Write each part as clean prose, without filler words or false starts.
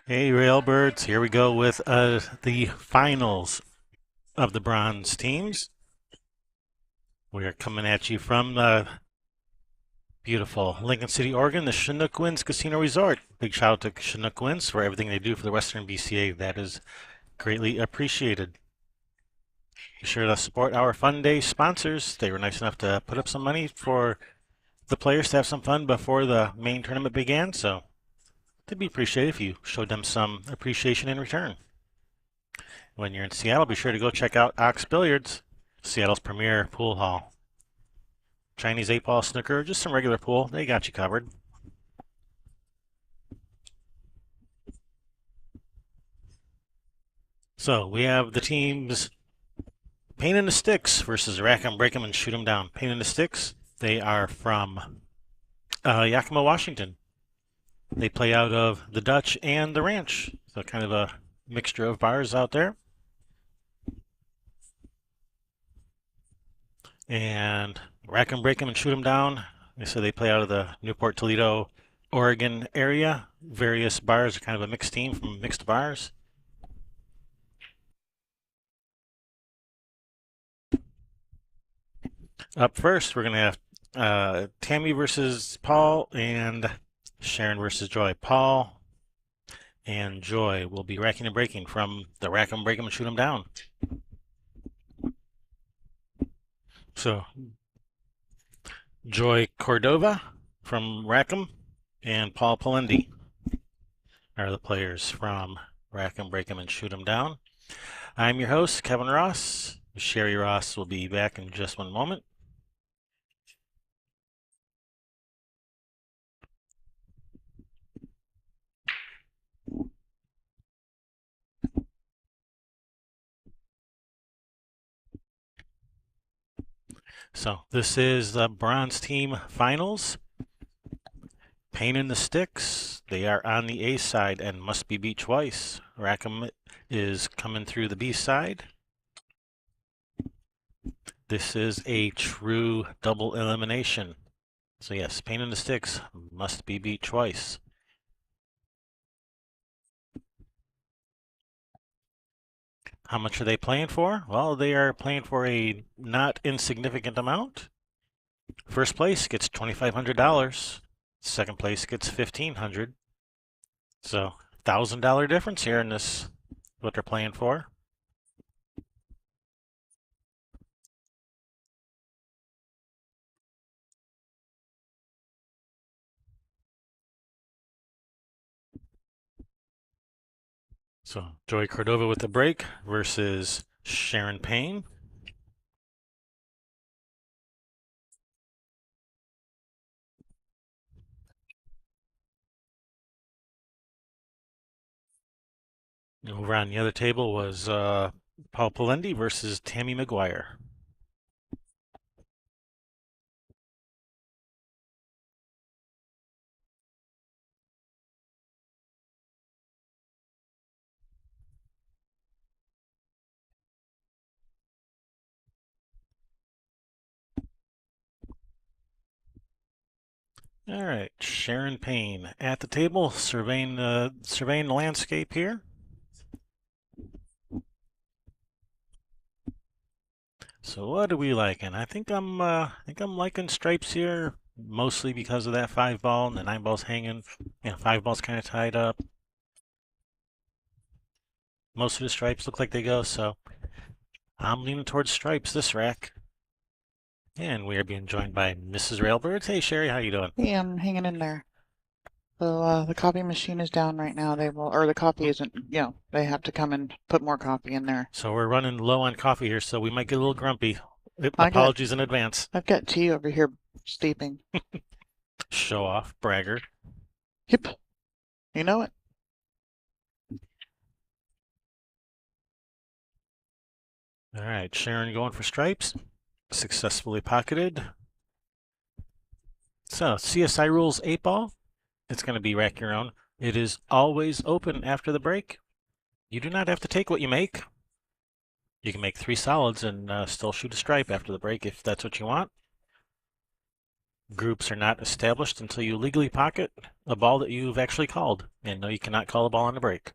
Hey, Railbirds, here we go with the finals of the bronze teams. We are coming at you from beautiful Lincoln City, Oregon, the Chinook Winds Casino Resort. Big shout out to Chinook Winds for everything they do for the Western BCA. That is greatly appreciated. Be sure to support our Fun Day sponsors. They were nice enough to put up some money for the players to have some fun before the main tournament began, so it'd be appreciated if you showed them some appreciation in return. When you're in Seattle, be sure to go check out Ox Billiards, Seattle's premier pool hall. Chinese 8-ball snooker, just some regular pool, they got you covered. So we have the teams Payne and the Styx versus Rackham, Break 'em, and Shoot 'em Down. Payne and the Styx, they are from Yakima, Washington. They play out of the Dutch and the Ranch, so kind of a mixture of bars out there. And Rack 'em, Break 'em, and Shoot 'em Down. So they play out of the Newport, Toledo, Oregon area. Various bars are kind of a mixed team from mixed bars. Up first, we're going to have Tammy versus Paul and Sharon versus Joy. Paul and Joy will be racking and breaking from the Rack 'em, Break 'em, and Shoot 'em Down. So Joy Cordova from Rackham and Paul Palendi are the players from Rackham, Break 'em, and Shoot 'em Down. I'm your host, Kevin Ross. Sherry Ross will be back in just one moment. So this is the bronze team finals. Payne and the Styx, they are on the A side and must be beat twice. Rackham is coming through the B side. This is a true double elimination. So yes, Payne and the Styx must be beat twice. How much are they playing for? Well, they are playing for a not insignificant amount. First place gets $2,500. Second place gets $1,500. So $1,000 difference here in this what they're playing for. So Joey Cordova with the break versus Sharon Payne. Over on the other table was Paul Palendi versus Tammy McGuire. All right, Sharon Payne at the table, surveying the landscape here. So what are we liking? I think I'm liking stripes here, mostly because of that 5-ball and the 9-ball's hanging. Yeah, 5-ball's kind of tied up. Most of the stripes look like they go, so I'm leaning towards stripes this rack. And we are being joined by Mrs. Railbirds. Hey Sherry, how you doing? Hey, I'm hanging in there. So the copy machine is down right now. They will, or the copy isn't, they have to come and put more copy in there. So we're running low on coffee here, so we might get a little grumpy. I got, Apologies in advance. I've got tea over here steeping. Show off, bragger. Yep. You know it. All right, Sharon going for stripes. Successfully pocketed. So CSI rules 8-ball. It's going to be rack your own. It is always open after the break. You do not have to take what you make. You can make 3 solids and still shoot a stripe after the break if that's what you want. Groups are not established until you legally pocket a ball that you've actually called. And no, you cannot call a ball on the break.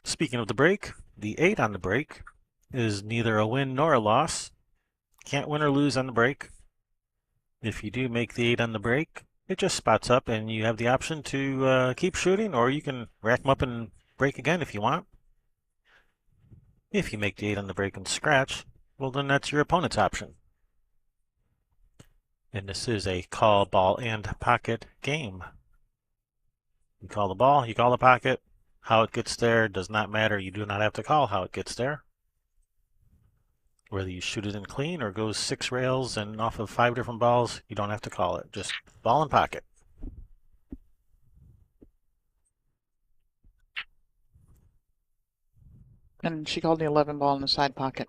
Speaking of the break, the 8 on the break is neither a win nor a loss. Can't win or lose on the break. If you do make the 8 on the break, it just spots up and you have the option to keep shooting, or you can rack them up and break again if you want. If you make the 8 on the break and scratch, well, then that's your opponent's option. And this is a call, ball, and pocket game. You call the ball, you call the pocket. How it gets there does not matter. You do not have to call how it gets there. Whether you shoot it in clean or goes 6 rails and off of 5 different balls, you don't have to call it. Just ball and pocket. And she called the 11 ball in the side pocket.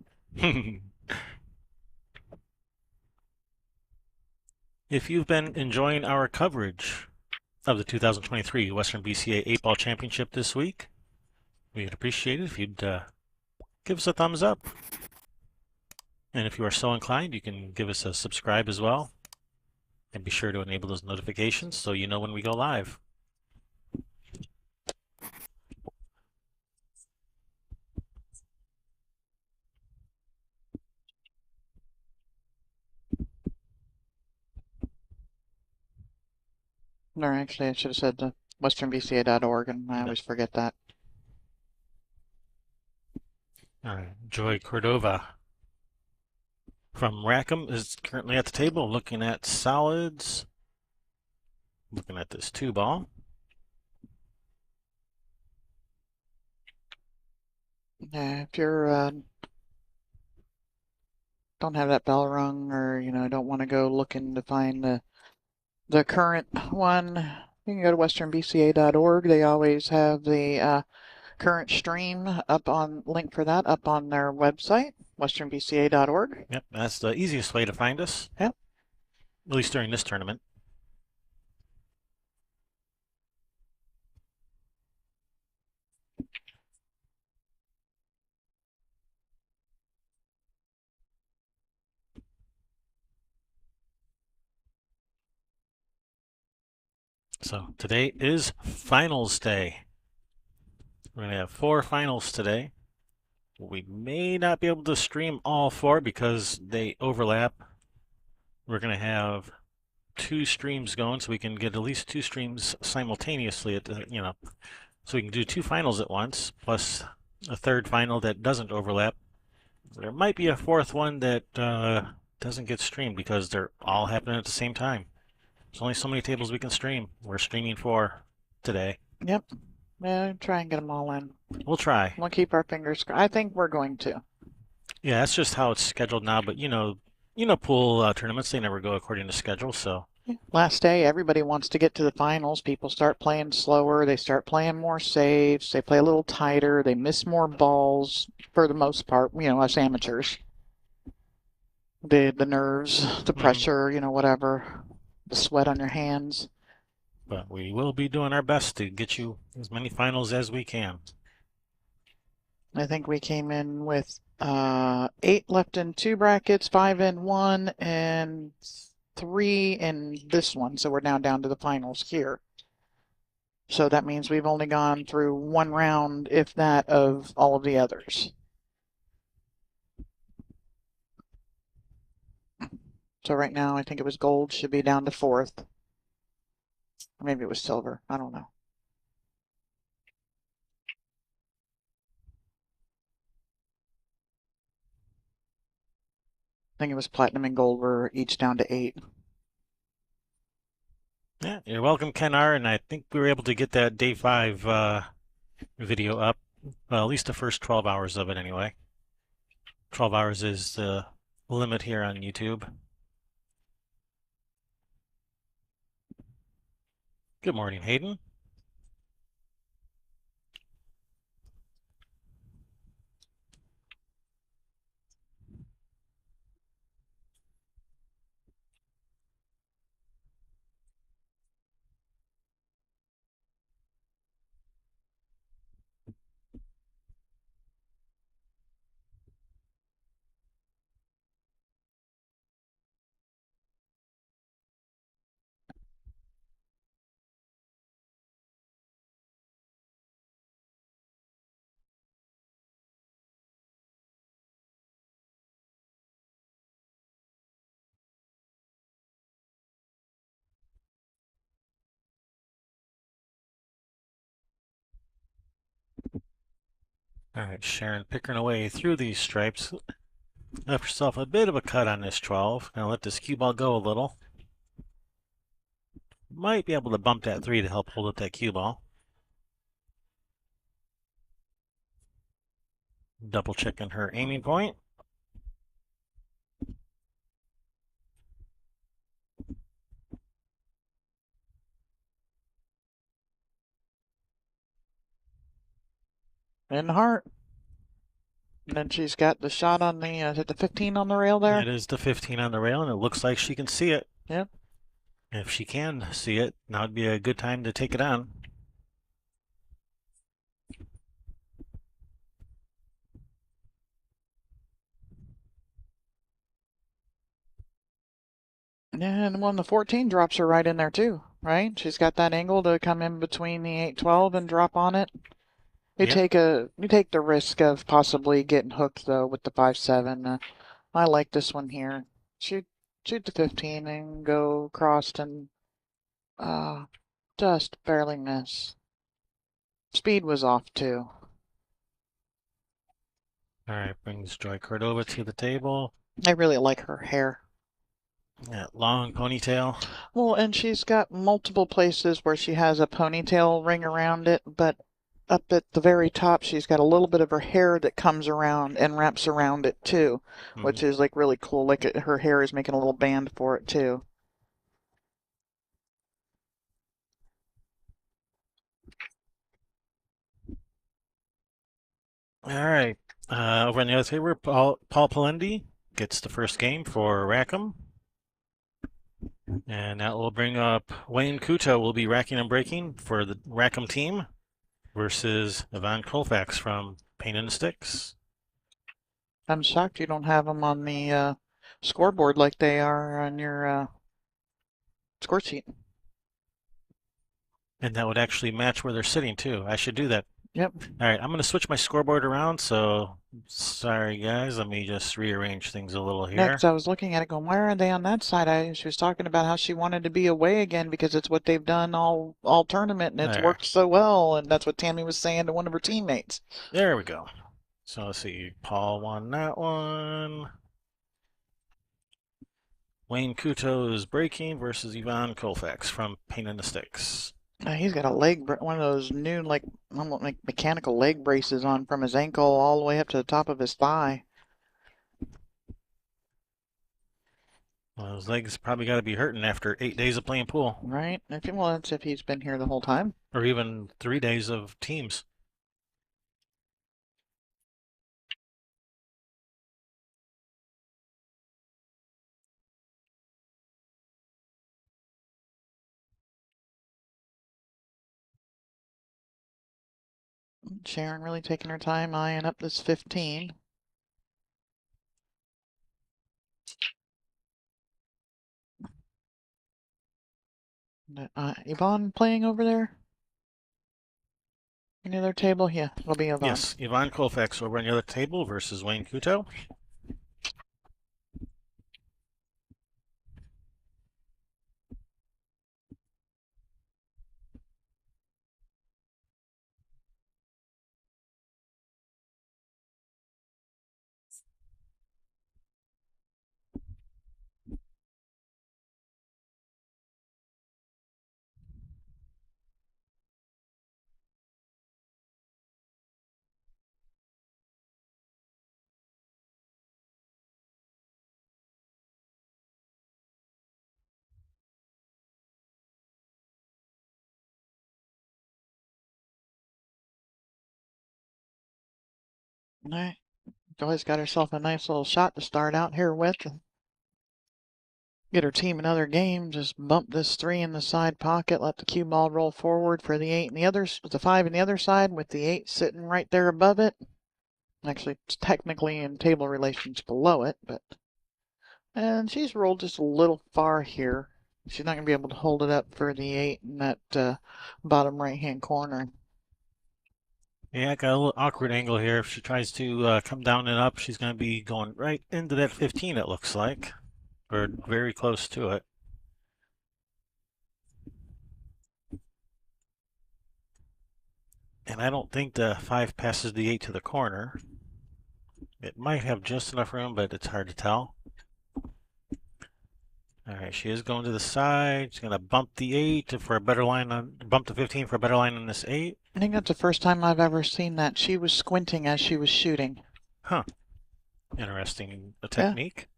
If you've been enjoying our coverage of the 2023 Western BCA 8-Ball Championship this week, we'd appreciate it if you'd give us a thumbs up. And if you are so inclined, you can give us a subscribe as well. And be sure to enable those notifications so you know when we go live. Or actually, I should have said the westernbca.org, and I always forget that. All right, Joy Cordova from Rackham is currently at the table looking at solids, looking at this 2-ball. Yeah, if you're don't have that bell rung, or don't want to go looking to find the current one, you can go to westernbca.org. They always have the current stream up on link for that up on their website, westernbca.org. Yep, that's the easiest way to find us. Yep. At least during this tournament. So today is finals day. We're going to have 4 finals today. We may not be able to stream all 4 because they overlap. We're going to have 2 streams going so we can get at least 2 streams simultaneously so we can do 2 finals at once, plus a third final that doesn't overlap. There might be a fourth one that doesn't get streamed because they're all happening at the same time. There's only so many tables we can stream. We're streaming 4 today. Yep. Yeah, try and get them all in. We'll try. We'll keep our fingers crossed. I think we're going to. Yeah, that's just how it's scheduled now. But pool tournaments, they never go according to schedule. So Last day, everybody wants to get to the finals. People start playing slower. They start playing more saves. They play a little tighter. They miss more balls for the most part, us amateurs. The nerves, the pressure, whatever, the sweat on your hands. But we will be doing our best to get you as many finals as we can. I think we came in with 8 left in 2 brackets, 5 in 1, and 3 in this one. So we're now down to the finals here. So that means we've only gone through 1 round, if that, of all of the others. So right now, I think it was gold should be down to 4th. Or maybe it was silver. I don't know. I think it was platinum and gold were each down to 8. Yeah, you're welcome, Ken R. And I think we were able to get that day 5 video up. Well, at least the first 12 hours of it anyway. 12 hours is the limit here on YouTube. Good morning, Hayden. All right, Sharon picking away through these stripes. Left herself a bit of a cut on this 12. Gonna let this cue ball go a little. Might be able to bump that 3 to help hold up that cue ball. Double checking her aiming point. In the heart. And then she's got the shot on the, is it the 15 on the rail there? That is the 15 on the rail, and it looks like she can see it. Yep. If she can see it, now would be a good time to take it on. And when the 14 drops her right in there too, right? She's got that angle to come in between the 8-12 and drop on it. You Yep. take the risk of possibly getting hooked though with the 5-7. I like this one here. Shoot the 15 and go crossed and just barely miss. Speed was off too. All right, brings Joy Cordova to the table. I really like her hair. That long ponytail. Well, and she's got multiple places where she has a ponytail ring around it, but up at the very top, she's got a little bit of her hair that comes around and wraps around it too, which is like really cool. Like her hair is making a little band for it too. All right. Over on the other table, Paul Palendi gets the first game for Rackham. And that will bring up Wayne Kuto will be racking and breaking for the Rackham team versus Yvonne Colfax from Payne and Styx. I'm shocked you don't have them on the scoreboard like they are on your score sheet. And that would actually match where they're sitting too. I should do that. Yep. All right, I'm going to switch my scoreboard around. So sorry, guys. Let me just rearrange things a little here. Next, I was looking at it going, why are they on that side? She was talking about how she wanted to be away again because it's what they've done all tournament and it's There. worked so well. And that's what Tammy was saying to one of her teammates. There we go. So let's see. Paul won that one. Wayne Kuto is breaking versus Yvonne Colfax from Pain in the Sticks. He's got a one of those new, like, almost like mechanical leg braces on from his ankle all the way up to the top of his thigh. Well, his legs probably got to be hurting after 8 days of playing pool. Right? Well, that's if he's been here the whole time. Or even 3 days of teams. Sharon really taking her time eyeing up this 15. Yvonne playing over there? Any other table? Yeah, it'll be Yvonne. Yes, Yvonne Colfax over on the other table versus Wayne Kuto. All right. Joy's got herself a nice little shot to start out here with. Get her team another game. Just bump this 3 in the side pocket. Let the cue ball roll forward for the 8 and the others, the 5 and the other side with the 8 sitting right there above it. Actually, it's technically in table relations below it, but. And she's rolled just a little far here. She's not going to be able to hold it up for the 8 in that bottom right-hand corner. Yeah, got a little awkward angle here. If she tries to come down and up, she's going to be going right into that 15, it looks like. Or very close to it. And I don't think the 5 passes the 8 to the corner. It might have just enough room, but it's hard to tell. All right, she is going to the side. She's gonna bump the 8 for a better line on, bump the 15 for a better line on this 8. I think that's the first time I've ever seen that. She was squinting as she was shooting. Huh. Interesting Yeah. technique.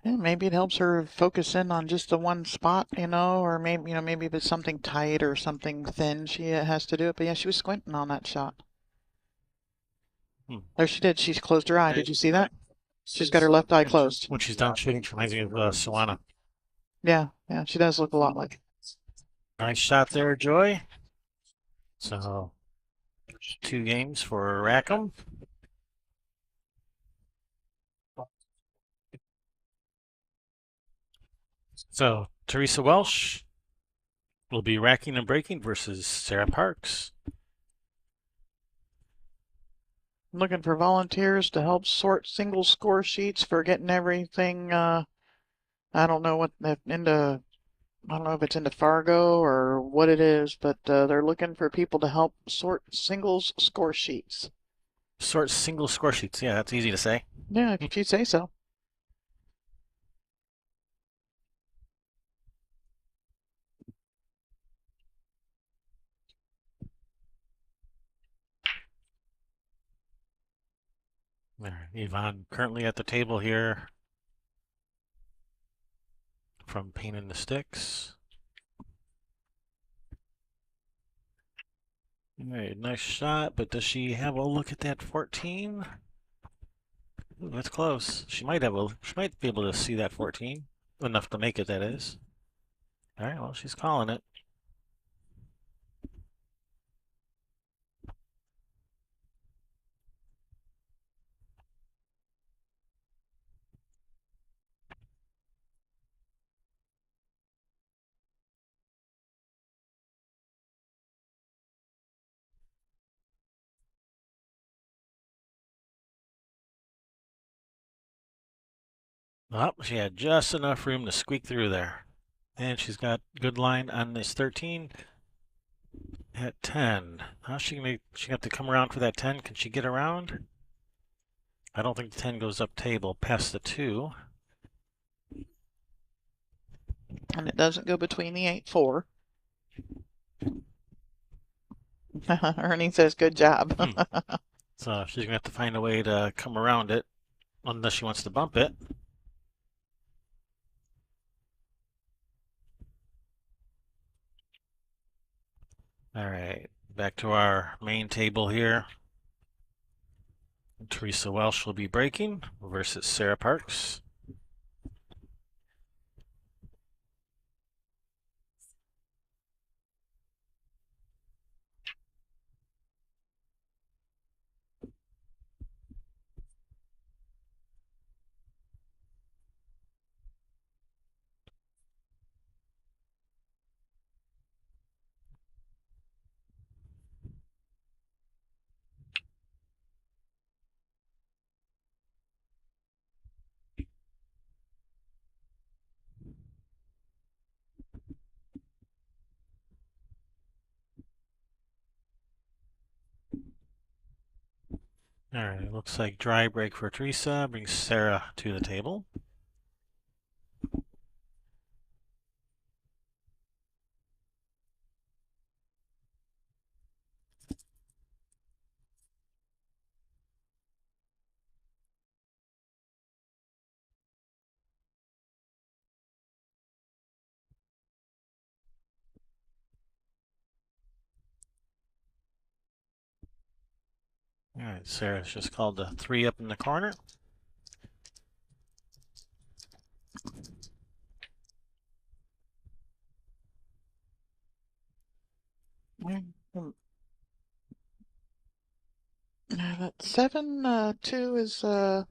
Yeah, maybe it helps her focus in on just the one spot, or maybe, maybe if it's something tight or something thin, she has to do it. But yeah, she was squinting on that shot. Hmm. There she did. She's closed her eye. Did you see that? She's got her left eye closed. When she's done shooting, she reminds me of Solana. Yeah, yeah, she does look a lot like. Nice shot there, Joy. So 2 games for Rackham. So Teresa Welsh will be racking and breaking versus Sarah Parks. Looking for volunteers to help sort single score sheets for getting everything. I don't know what into. I don't know if it's into Fargo or what it is, but they're looking for people to help sort singles score sheets. Sort single score sheets. Yeah, that's easy to say. Yeah, if you say so. There, Yvonne currently at the table here from Payne and the Styx. All right, nice shot, but does she have a look at that 14? Ooh, that's close. She might be able to see that 14. Enough to make it, that is. All right, well, she's calling it. Oh, she had just enough room to squeak through there. And she's got good line on this 13 at 10. How's she gonna have to come around for that 10? Can she get around? I don't think the 10 goes up table past the 2. And it doesn't go between the 8-4. Ernie says, good job. So she's gonna have to find a way to come around it, unless she wants to bump it. All right, back to our main table here. Teresa Welsh will be breaking versus Sarah Parks. All right, looks like dry break for Teresa brings Sarah to the table. All right, Sarah's just called a 3 up in the corner. That 7-2 is the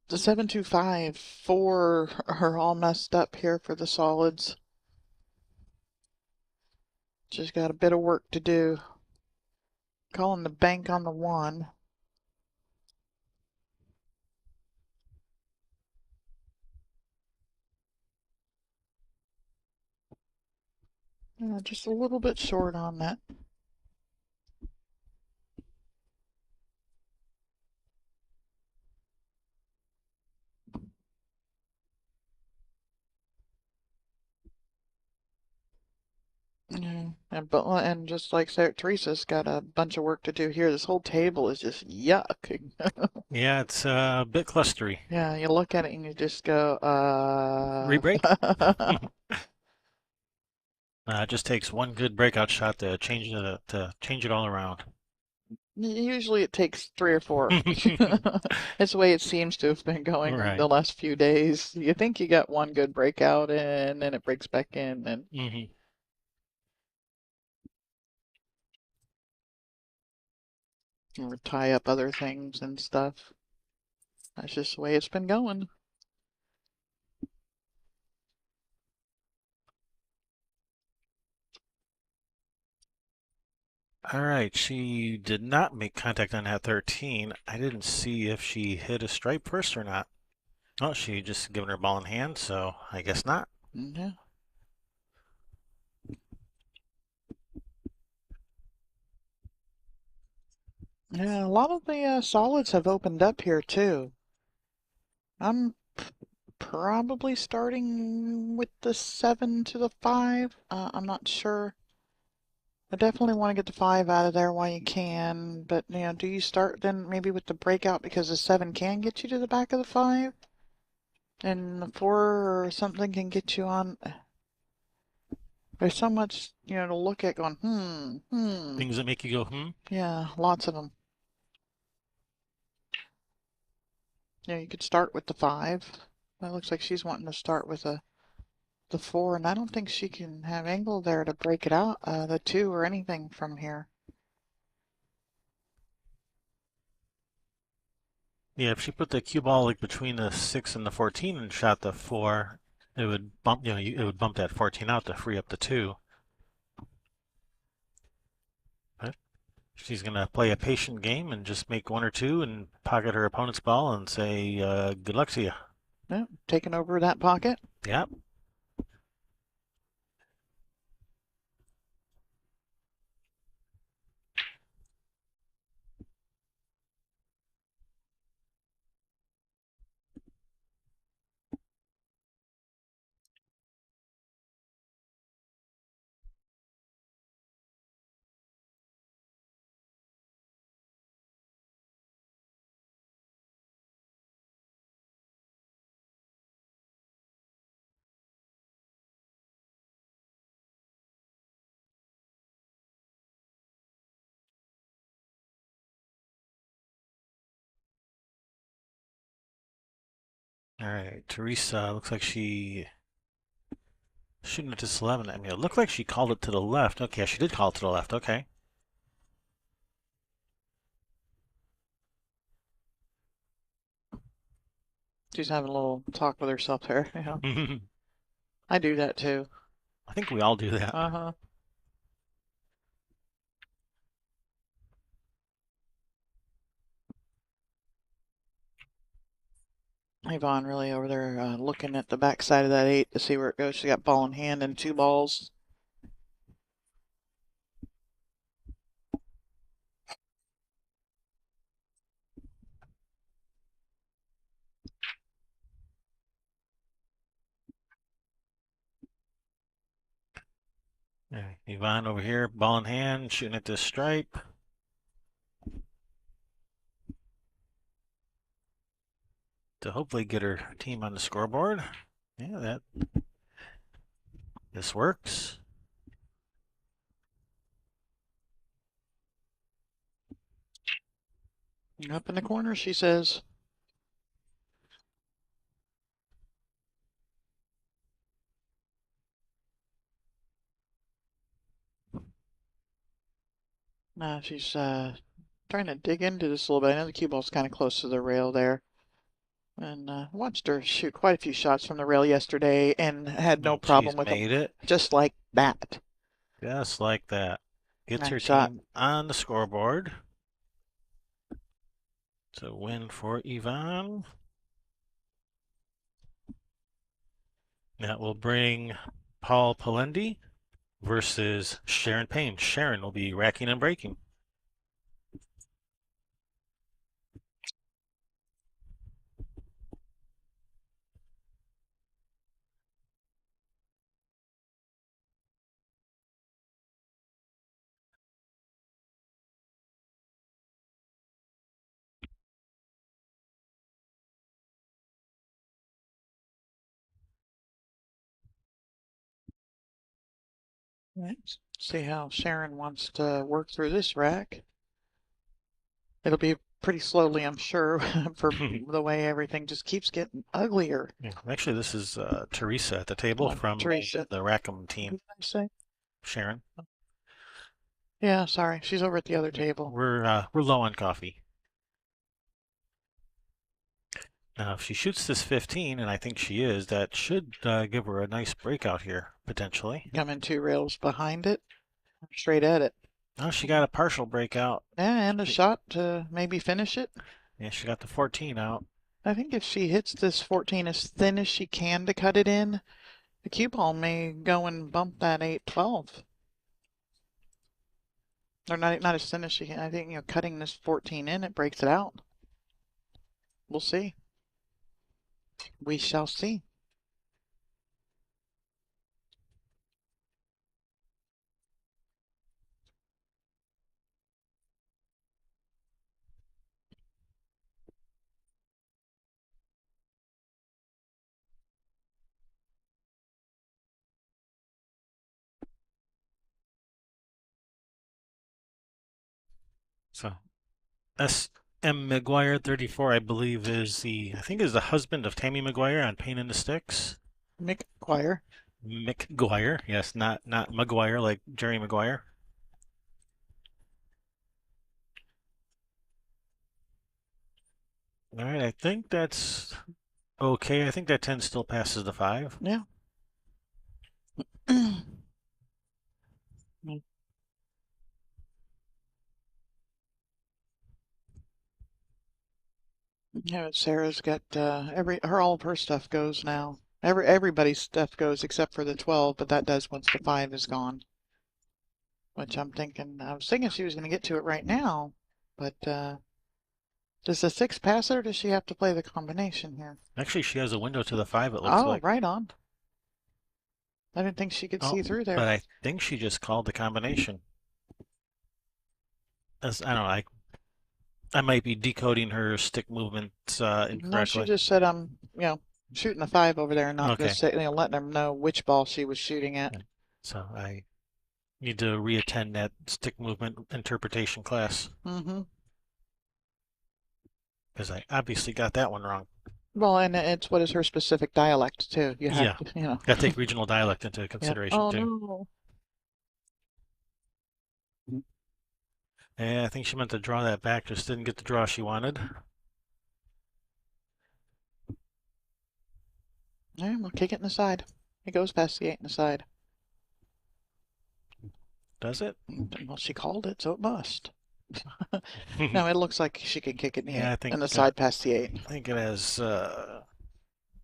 7-2-5 4 are all messed up here for the solids. Just got a bit of work to do. Calling the bank on the 1. Just a little bit short on that. Yeah, and just like Teresa's got a bunch of work to do here. This whole table is just yuck. Yeah, it's a bit clustery. Yeah, you look at it and you just go, Rebreak? It just takes one good breakout shot to change it all around. Usually it takes three or four. It's the way it seems to have been going Right. the last few days. You think you got one good breakout and then it breaks back in and Hmm. or tie up other things and stuff. That's just the way it's been going. All right, she did not make contact on that 13. I didn't see if she hit a stripe first or not. Oh, she just given her ball in hand, so I guess not. Yeah. Yeah, a lot of the solids have opened up here too. I'm probably starting with the 7 to the 5. I'm not sure. I definitely want to get the 5 out of there while you can, but do you start then maybe with the breakout because the 7 can get you to the back of the 5? And the 4 or something can get you on. There's so much, to look at going, hmm. Things that make you go, hmm. Yeah, lots of them. You could start with the 5. It looks like she's wanting to start with the 4, and I don't think she can have angle there to break it out, the 2 or anything from here. Yeah, if she put the cue ball like between the 6 and the 14 and shot the 4, it would bump, it would bump that 14 out to free up the 2. But she's gonna play a patient game and just make one or two and pocket her opponent's ball and say, good luck to you. Yeah, taking over that pocket. Yep. All right, Teresa looks like she shooting it to 11. I mean, it looked like she called it to the left. Okay, she did call it to the left. Okay. She's having a little talk with herself there. Yeah, I I do that too. think we all do that. Uh-huh. Yvonne really over there looking at the back side of that 8 to see where it goes. She got ball in hand and 2 balls. All right, Yvonne over here, ball in hand, shooting at this stripe. To hopefully get her team on the scoreboard. Yeah, this works. Up in the corner, she says. She's trying to dig into this a little bit. I know the cue ball's kind of close to the rail there. And watched her shoot quite a few shots from the rail yesterday and had no And problem she's with them. made it Just like that. just like that. Gets Nice her shot. team on the scoreboard. It's a win for Yvonne. That will bring Paul Palendi versus Sharon Payne. Sharon will be racking and breaking. Let's see how Sharon wants to work through this rack. It'll be pretty slowly, I'm sure, for the way everything just keeps getting uglier. Yeah, actually, this is Teresa at the table from Teresa, the Rackham what team. did I say? Sharon. Yeah, sorry, she's over at the other table. We're low on coffee. Now, if she shoots this 15, and I think she is, that should give her a nice breakout here, potentially. Coming 2 rails behind it, straight at it. Oh, she got a partial breakout. Yeah, and a shot to maybe finish it. Yeah, she got the 14 out. I think if she hits this 14 as thin as she can to cut it in, the cue ball may go and bump that 8-12. Or not as thin as she can. I think, cutting this 14 in, it breaks it out. We'll see. We shall see. So S.M. McGuire, 34, I believe, I think is the husband of Tammy McGuire on Payne and the Styx. McGuire. McGuire, yes, not McGuire like Jerry Maguire. All right, I think that's okay. I think that 10 still passes the 5. Yeah. Yeah, Sarah's got all of her stuff goes now. Everybody's stuff goes except for the 12, but that does once the 5 is gone. Which I was thinking she was going to get to it right now, but does the 6 pass her, or does she have to play the combination here? Actually, she has a window to the 5, it looks Oh, like. right on. I didn't think she could Oh, see through there. but I think she just called the combination. I don't know, I might be decoding her stick movements No, she incorrectly. just said I'm, shooting the 5 over there and not Okay. just letting them know which ball she was shooting at. Yeah. So I need to reattend that stick movement interpretation class Mm-hmm. because I obviously got that one wrong. Well, and it's what is her specific dialect too. You have Yeah, to. got to take regional dialect into Yeah. consideration Oh too. no. Yeah, I think she meant to draw that back, just didn't get the draw she wanted. Yeah, we'll kick it in the side. It goes past the 8 in the side. Does it? Well, she called it, so it must. No, it looks like she can kick it in the Yeah, 8 I think in the side past the 8. I think it has.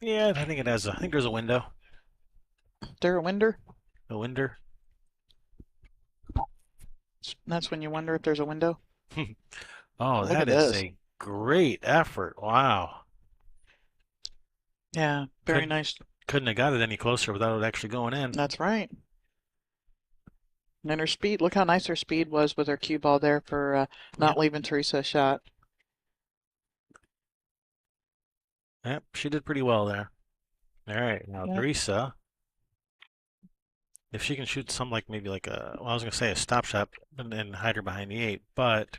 Yeah, I think it has. I think there's a window. There a winder? A window. That's when you wonder if there's a window. Oh, Look that at is this. a great effort. Wow. Yeah, very nice. Couldn't have got it any closer without it actually going in. That's right. And her speed, look how nice her speed was with her cue ball there for not leaving Teresa a shot. Yep, she did pretty well there. All right, now Yeah. Teresa, if she can shoot some maybe like well, I was gonna say a stop shot and hide her behind the 8, but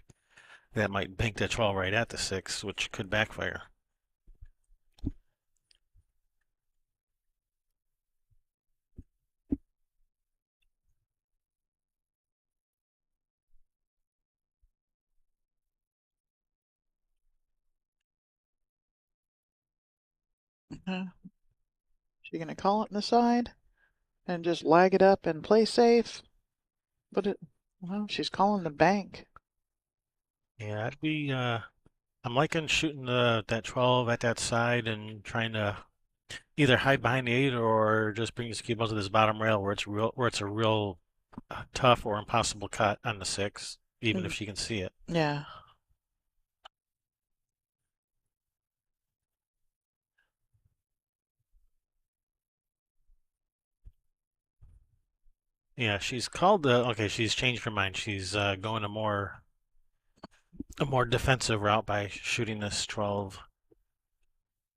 that might bank that 12 right at the 6, which could backfire. She gonna call it in the side and just lag it up and play safe? Well, she's calling the bank. Yeah, I'm liking shooting that 12 at that side and trying to either hide behind the 8 or just bring this cube onto this bottom rail where it's a real tough or impossible cut on the 6, even if Mm, she can see it. yeah. Yeah, she's called okay, she's changed her mind. She's going a more defensive route by shooting this 12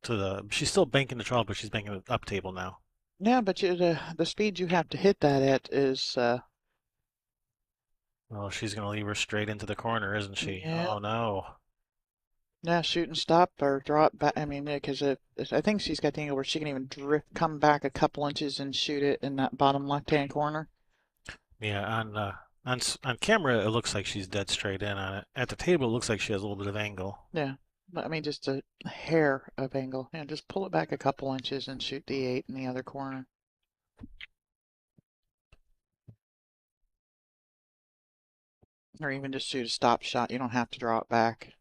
to the. She's still banking the 12, but she's banking the up table now. Yeah, but the speed you have to hit that at is Well, she's going to leave her straight into the corner, isn't she? yeah. Oh no. Yeah, shoot and stop or drop back. I mean, because I think she's got the angle where she can even drift, come back a couple inches and shoot it in that bottom left-hand corner. Yeah, on camera it looks like she's dead straight in on it. At the table it looks like she has a little bit of angle. Yeah, but I mean, just a hair of angle. Yeah, just pull it back a couple inches and shoot the 8 in the other corner. Or even just shoot a stop shot. You don't have to draw it back.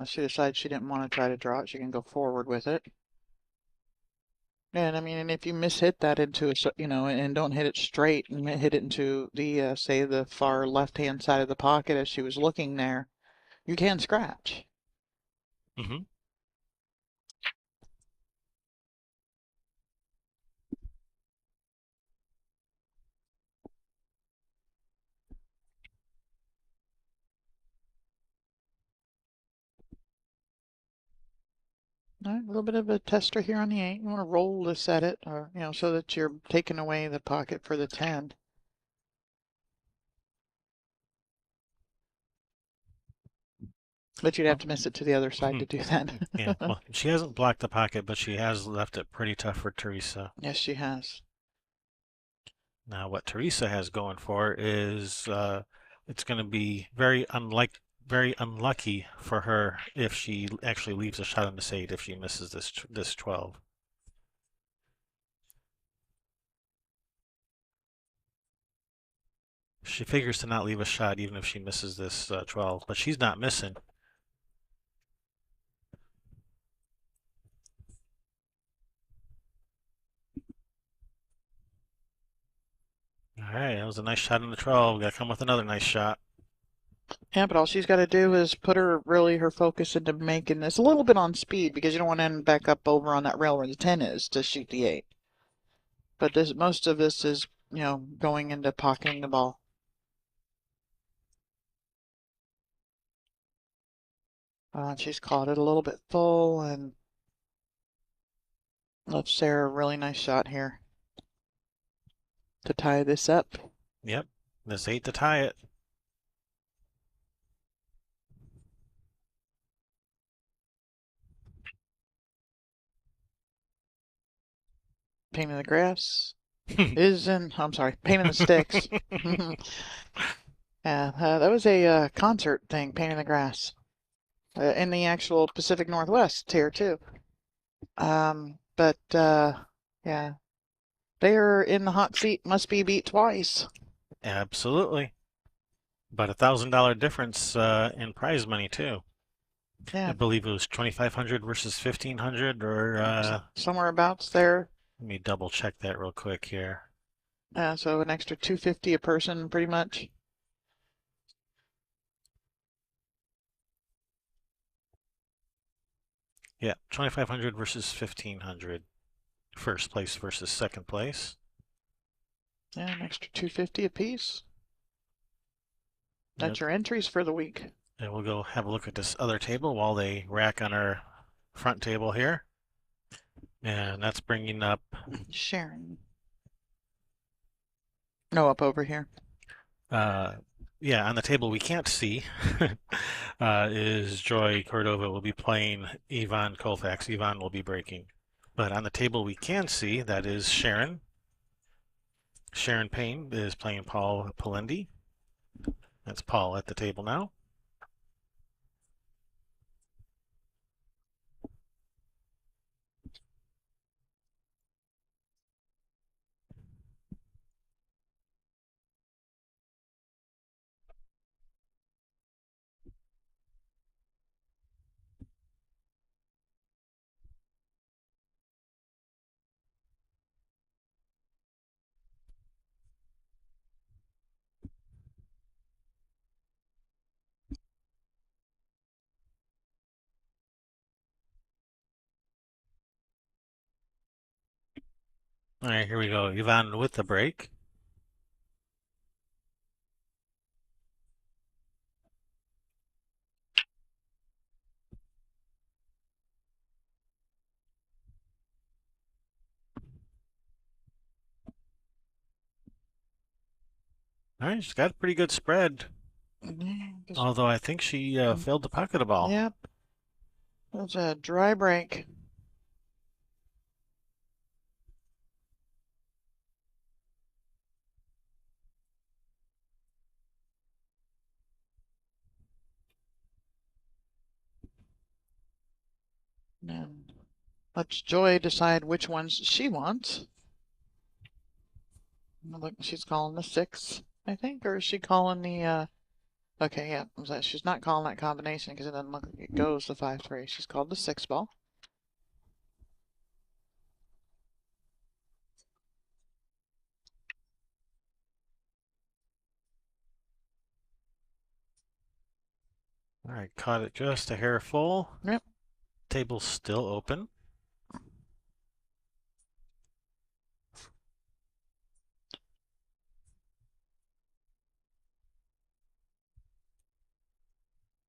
If she decides she didn't want to try to draw it, she can go forward with it. And I mean, and if you mishit that into and don't hit it straight and hit it into the, say, the far left-hand side of the pocket as she was looking there, you can scratch. Hmm. All right, a little bit of a tester here on the 8. You want to roll this at it, or so that you're taking away the pocket for the 10. But you'd have Well, to miss it to the other side to do yeah. that. Well, she hasn't blocked the pocket, but she has left it pretty tough for Teresa. Yes, she has. Now, what Teresa has going for is it's going to be very unlucky for her if she actually leaves a shot on the 8 if she misses this 12. She figures to not leave a shot even if she misses this 12, but she's not missing. All right, that was a nice shot on the 12. Got to come with another nice shot. Yeah, but all she's got to do is put her focus into making this a little bit on speed because you don't want to end back up over on that rail where the 10 is to shoot the 8. But most of this is, going into pocketing the ball. She's caught it a little bit full and left Sarah a really nice shot here to tie this up. Yep, this 8 to tie it. Pain in the grass is in, I'm sorry, pain in the sticks. Yeah, that was a concert thing, Pain in the Grass, in the actual Pacific Northwest here too. But yeah, they're in the hot seat, must be beat twice. Absolutely. But $1,000 difference in prize money too. I Yeah, believe it was 2,500 versus 1,500, or somewhere abouts there. let me double check that real quick here. So an extra 250 a person, pretty much. Yeah, 2,500 versus 1,500. First place versus second place. Yeah, an extra 250 a piece. Yep. That's your entries for the week. And we'll go have a look at this other table while they rack on our front table here. And that's bringing up, Sharon. No, up over here. uh, yeah, on the table we can't see is Joy Cordova will be playing Yvonne Colfax. Yvonne will be breaking. But on the table we can see that is Sharon. Sharon Payne is playing Paul Palendi. That's Paul at the table now. All right, here we go. Yvonne with the break. All right, she's got a pretty good spread. Just, Although I think she failed to pocket a ball. yep, it was a dry break. And lets Joy decide which ones she wants. Look, she's calling the 6, I think, or is she calling the? Okay, yeah, so she's not calling that combination because it doesn't look like it goes the 5-3. She's called the 6 ball. All right, caught it just a hair full. Yep. Table's still open.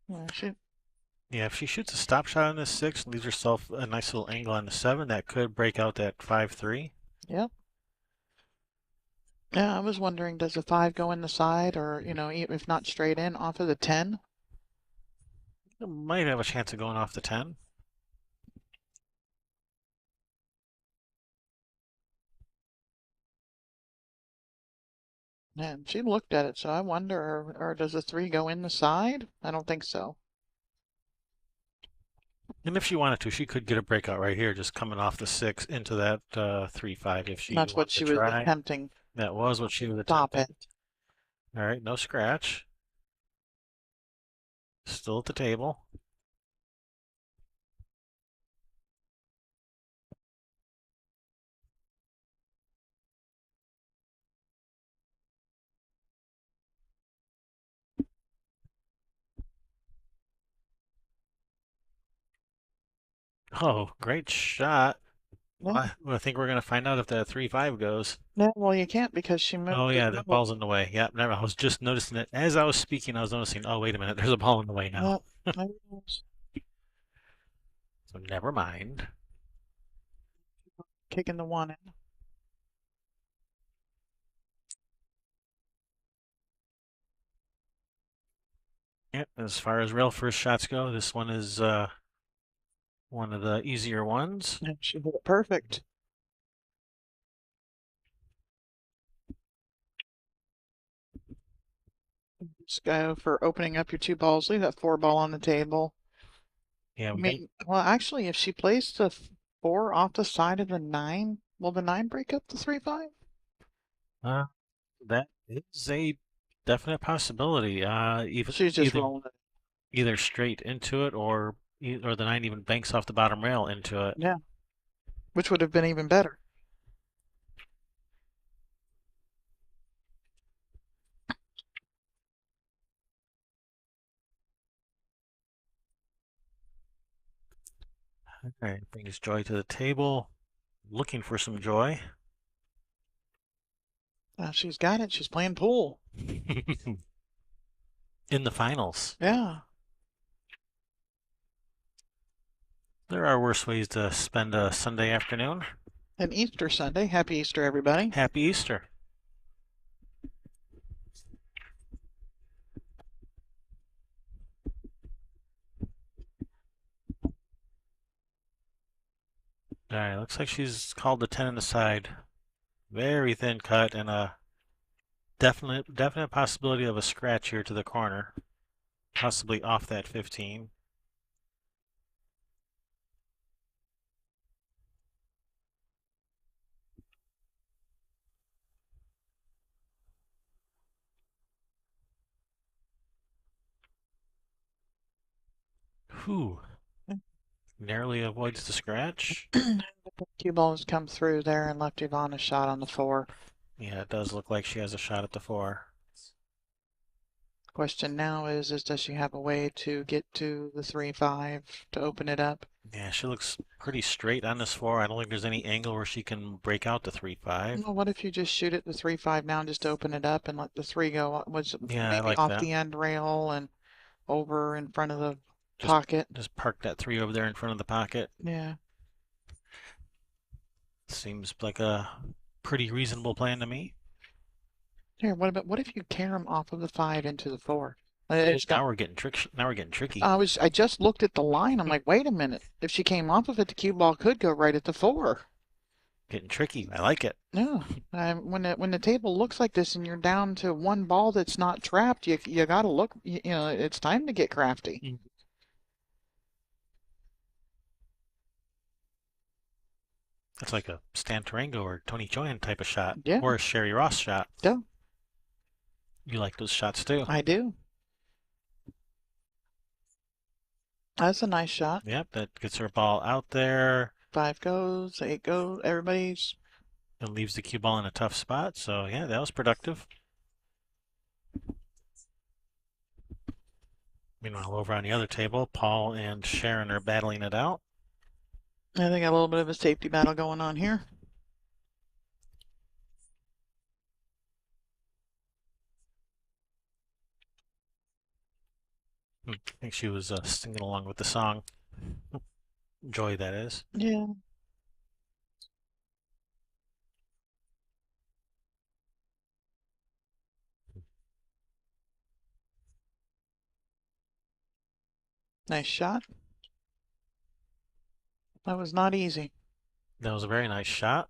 Yeah, Yeah, if she shoots a stop shot on this 6, leaves herself a nice little angle on the 7, that could break out that 5-3. yep. Yeah, I was wondering, does the 5 go in the side or, if not straight in, off of the 10? It might have a chance of going off the 10. And she looked at it, so I wonder, or does the 3 go in the side? I don't think so. And if she wanted to, she could get a breakout right here, just coming off the 6 into that 3-5 if she That's what wanted to she was try. attempting. That was what she was Stop attempting. it. All right, no scratch. Still at the table. Oh, great shot. Yeah. I think we're going to find out if that 3-5 goes. No, well, you can't because she moved Oh, the yeah, that double. ball's in the way. Yeah, never. I was just noticing it. As I was speaking, I was noticing, oh, wait a minute, there's a ball in the way now. Yep. There it is. So never mind. Kicking the 1 in. Yeah, as far as real first shots go, this one is one of the easier ones. And she hit it perfect. Just go for opening up your 2 balls. Leave that 4 ball on the table. Yeah, I mean, well, actually, if she plays the 4 off the side of the 9, will the 9 break up the 3-5? uh, that is a definite possibility. Even She's just rolling it. either straight into it or the 9 even banks off the bottom rail into it. Yeah, which would have been even better. All right, brings Joy to the table, looking for some joy. She's got it. She's playing pool. In the finals. Yeah. There are worse ways to spend a Sunday afternoon. And Easter Sunday. Happy Easter, everybody. Happy Easter. All right, looks like she's called the 10 on the side. Very thin cut and a definite possibility of a scratch here to the corner. Possibly off that 15. Whew. Narrowly avoids the scratch. Cue balls come through there and left Yvonne a shot on the 4. Yeah, it does look like she has a shot at the 4. Question now is does she have a way to get to the 3-5 to open it up? Yeah, she looks pretty straight on this floor. I don't think there's any angle where she can break out the 3-5. Well, what if you just shoot it the 3-5 now and just open it up and let the three go, was Yeah, I maybe like off that. the end rail and over in front of the Just pocket? just park that 3 over there in front of the pocket. Yeah. Seems like a pretty reasonable plan to me. Here, what if you tear them off of the 5 into the 4? Oh, It's got. now we're getting tricky. I just looked at the line. I'm like, wait a minute. If she came off of it, the cue ball could go right at the 4. Getting tricky. I like it. No, when the table looks like this and you're down to one ball that's not trapped, you gotta look. You know, it's time to get crafty. Mm. That's like a Stan Tarango or Tony Choyan type of shot, Yeah, or a Sherry Ross shot. yeah, You like those shots too. I do. That's a nice shot. Yep, that gets her ball out there 5 goes, 8 goes. Everybody's. and leaves the cue ball in a tough spot. So yeah, that was productive. Meanwhile, over on the other table, Paul and Sharon are battling it out. I think a little bit of a safety battle going on here. I think she was singing along with the song. Joy, that is. Yeah, nice shot. That was not easy. That was a very nice shot.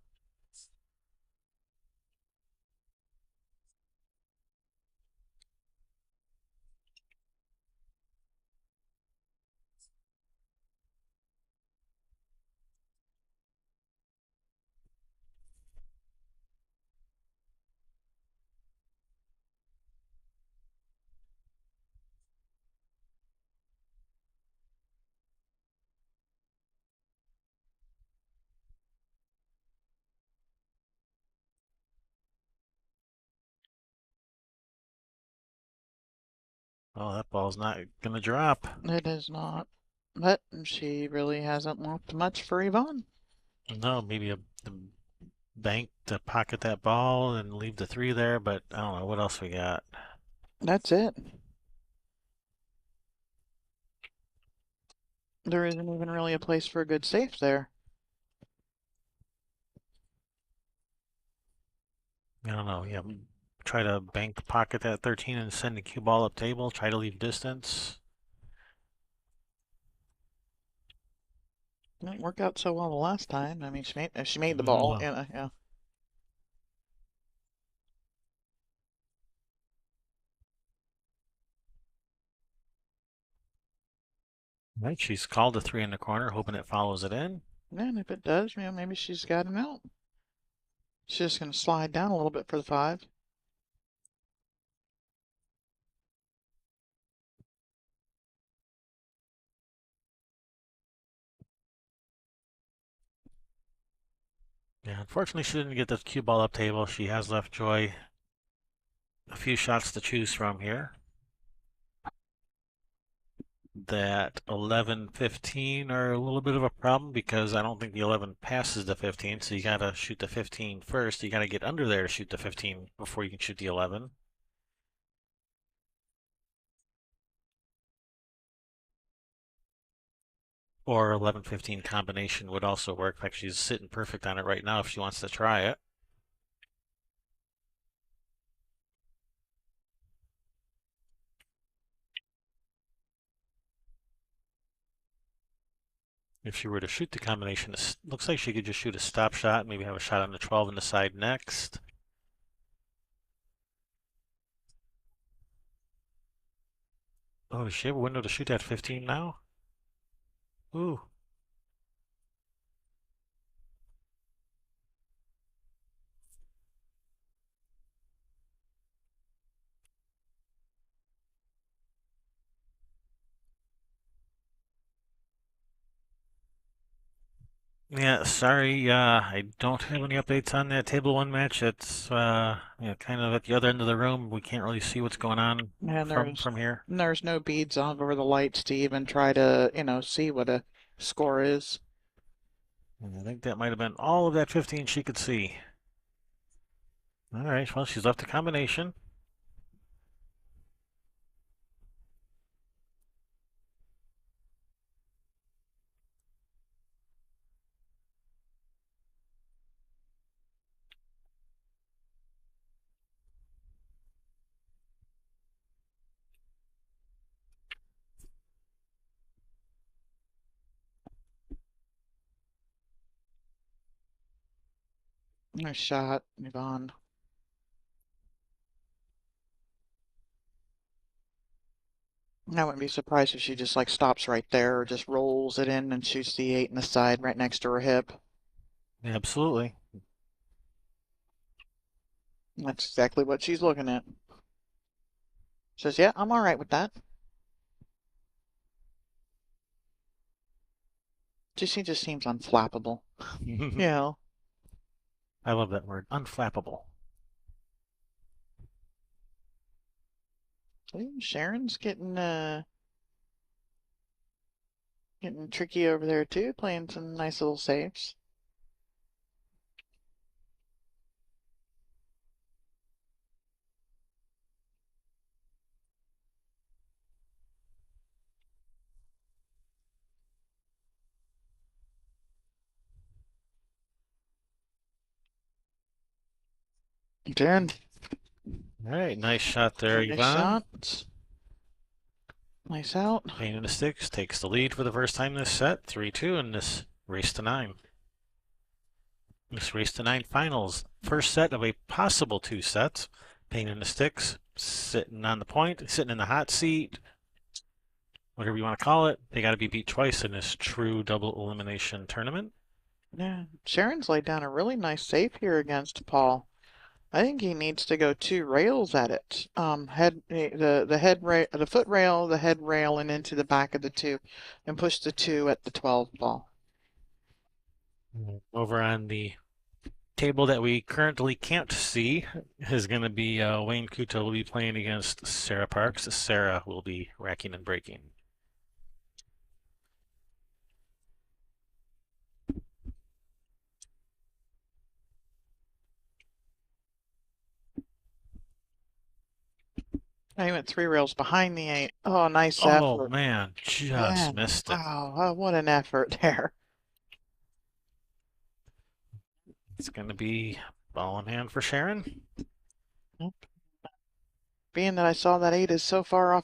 Oh, that ball's not going to drop. It is not. But she really hasn't left much for Yvonne. No, maybe a bank to pocket that ball and leave the 3 there, but I don't know what else we got. That's it. There isn't even really a place for a good safe there. I don't know. Yeah, try to bank pocket that 13 and send the cue ball up table. Try to leave distance. Didn't work out so well the last time. I mean, she made the Mm, ball. well, Yeah, yeah. right, she's called a 3 in the corner, hoping it follows it in. And if it does, you know, maybe she's got him out. She's just gonna slide down a little bit for the 5. Yeah, unfortunately, she didn't get the cue ball up table. She has left Joy a few shots to choose from here. That 11, 15 are a little bit of a problem because I don't think the 11 passes the 15, so you gotta shoot the 15 first. You gotta get under there to shoot the 15 before you can shoot the 11. Or 11-15 combination would also work. In fact, she's sitting perfect on it right now if she wants to try it. If she were to shoot the combination, it looks like she could just shoot a stop shot, maybe have a shot on the 12 on the side next. Oh, does she have a window to shoot that 15 now? Ooh. Yeah, sorry, I don't have any updates on that table one match. It's kind of at the other end of the room. We can't really see what's going on And from here. there's no beads on over the lights to even try to, you know, see what a score is. And I think that might have been all of that 15 she could see. All right, well, she's left a combination. Nice shot, Yvonne. I wouldn't be surprised if she just like stops right there or just rolls it in and shoots the 8 in the side right next to her hip. Absolutely. That's exactly what she's looking at. Says, yeah, I'm all right with that. She just seems unflappable. Yeah. I love that word, unflappable. Sharon's getting tricky over there too, playing some nice little saves. Darren, All right, nice shot there, nice Yvonne. shot. Nice out. Payne in the Styx takes the lead for the first time this set, 3-2 in this race to 9. This race to 9 finals, first set of a possible 2 sets. Payne in the Styx sitting on the point, sitting in the hot seat, whatever you want to call it. They got to be beat twice in this true double elimination tournament. Yeah, Sharon's laid down a really nice save here against Paul. I think he needs to go 2 rails at it. The head rail, the foot rail, the head rail, and into the back of the 2, and push the 2 at the 12 ball. Over on the table that we currently can't see is going to be Wayne Kuto will be playing against Sarah Parks. Sarah will be racking and breaking. I went 3 rails behind the 8. Oh, nice Oh effort. man, just Man, missed it. wow, what an effort there. It's going to be ball in hand for Sharon. Being that I saw that 8 is so far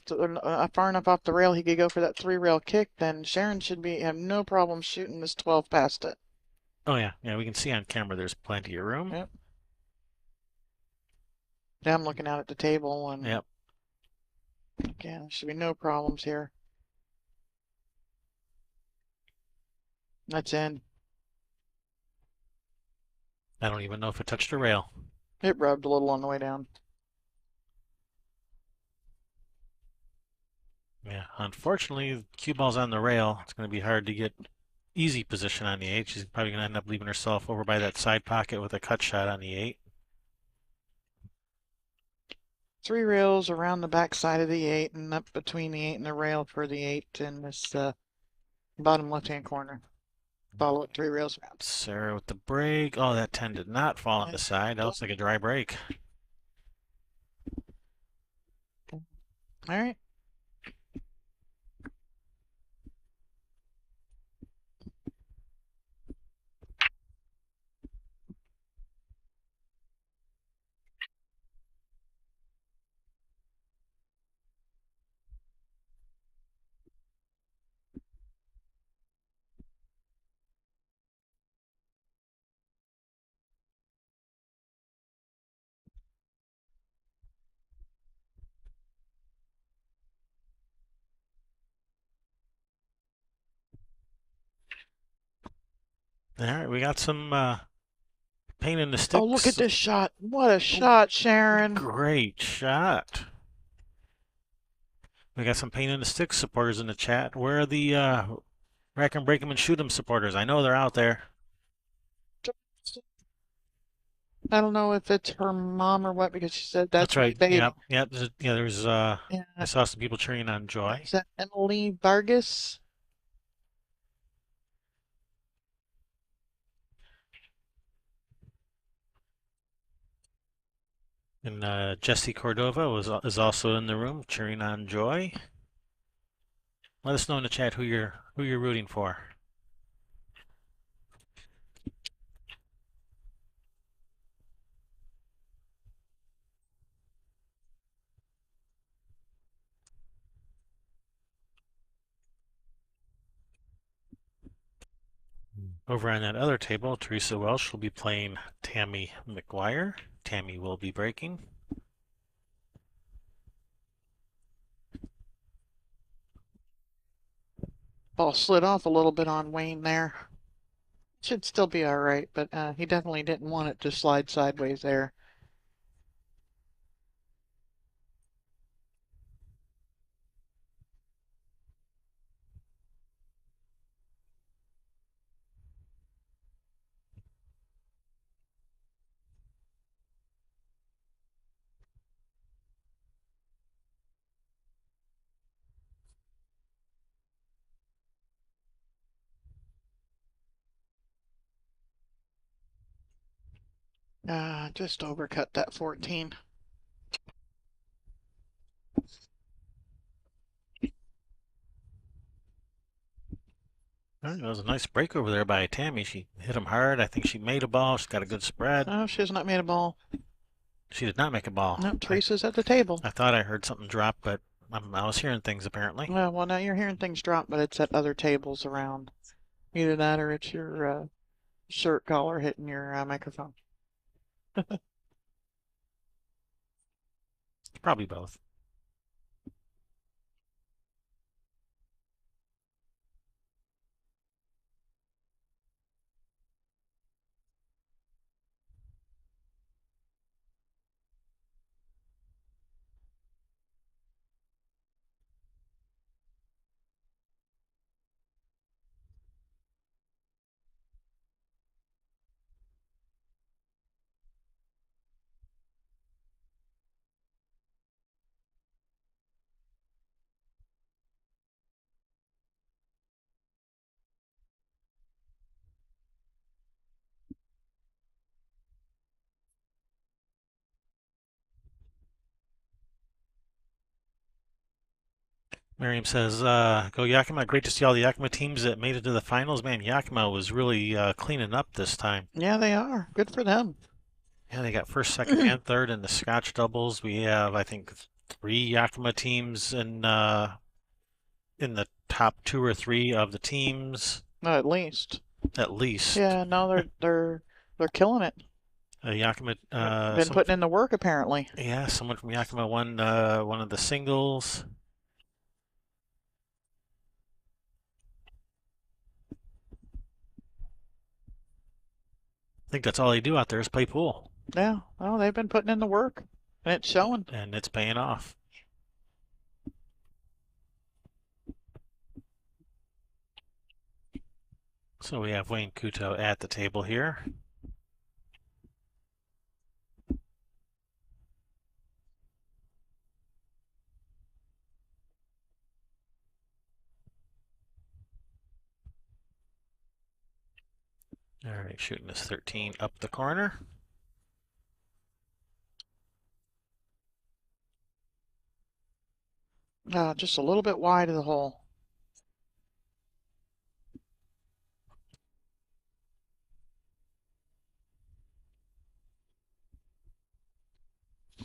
far enough off the rail he could go for that 3 rail kick, then Sharon should have no problem shooting this 12 past it. Oh yeah, we can see on camera there's plenty of room. Yep. Now I'm looking out at the table and Yep. again, there should be no problems here. That's in. I don't even know if it touched a rail. It rubbed a little on the way down. Yeah, unfortunately, cue ball's on the rail. It's going to be hard to get easy position on the 8. She's probably going to end up leaving herself over by that side pocket with a cut shot on the 8. 3 rails around the back side of the 8 and up between the 8 and the rail for the 8 in this bottom left-hand corner. Follow it 3 rails around. Sarah with the break. Oh, that 10 did not fall on the side. That looks like a dry break. All right. All right, we got some Payne in the Oh, look at Styx. this shot. What a shot, Sharon. Great shot. We got some Payne in the Styx supporters in the chat. Where are the Rackham, Break'em, and Shoot 'em supporters? I know they're out there. I don't know if it's her mom or what because she said that's my right. baby. Yeah. There's I saw some people cheering on Joy. Is that Emily Vargas? And Jesse Cordova is also in the room cheering on Joy. Let us know in the chat who you're rooting for. Over on that other table, Teresa Welsh will be playing Tammy McGuire. Tammy will be breaking. Ball slid off a little bit on Wayne there. Should still be all right, but he definitely didn't want it to slide sideways there. Just overcut that 14. It was a nice break over there by Tammy. She hit him hard. I think she made a ball. She's got a good spread. Oh, she has not made a ball. She did not make a ball. No, Teresa's at the table. I thought I heard something drop, but I was hearing things apparently. Well, now you're hearing things drop, but it's at other tables around. Either that or it's your shirt collar hitting your microphone. Probably both. Miriam says, go Yakima. Great to see all the Yakima teams that made it to the finals. Man, Yakima was really cleaning up this time. Yeah, they are. Good for them. Yeah, they got first, second, and third in the Scotch doubles. We have, I think, 3 Yakima teams in the top 2 or 3 of the teams, No, at least. at least. Yeah, no, they're killing it. Yakima, Been putting in the work apparently. yeah, someone from Yakima won one of the singles. I think that's all they do out there is play pool, Yeah, well, they've been putting in the work, and it's showing. and it's paying off. So we have Wayne Kuto at the table here. All right, shooting this 13 up the corner. Just a little bit wide of the hole.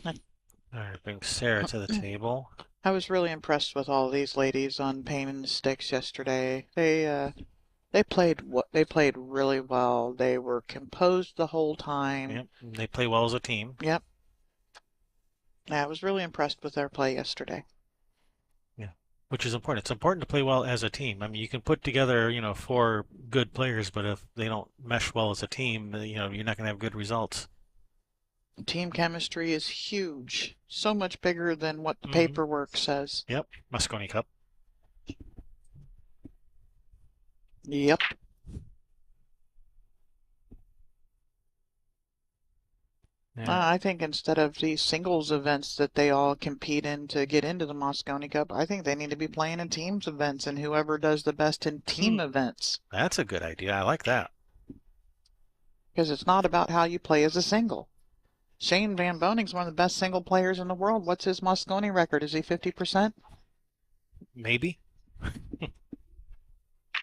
All right, bring Sarah to the table. I was really impressed with all these ladies on Payne and Styx yesterday. They played really well. They were composed the whole time. Yep, they play well as a team. Yep. Yeah, I was really impressed with their play yesterday. Yeah, which is important. It's important to play well as a team. I mean, you can put together, 4 good players, but if they don't mesh well as a team, you're not going to have good results. Team chemistry is huge. So much bigger than what the Mhm. paperwork says. Yep, Moscone Cup. Yep. Yeah. I think instead of these singles events that they all compete in to get into the Moscone Cup, I think they need to be playing in teams events and whoever does the best in team events. That's a good idea. I like that. Because it's not about how you play as a single. Shane Van Boning's one of the best single players in the world. What's his Mosconi record? Is he 50%? Maybe,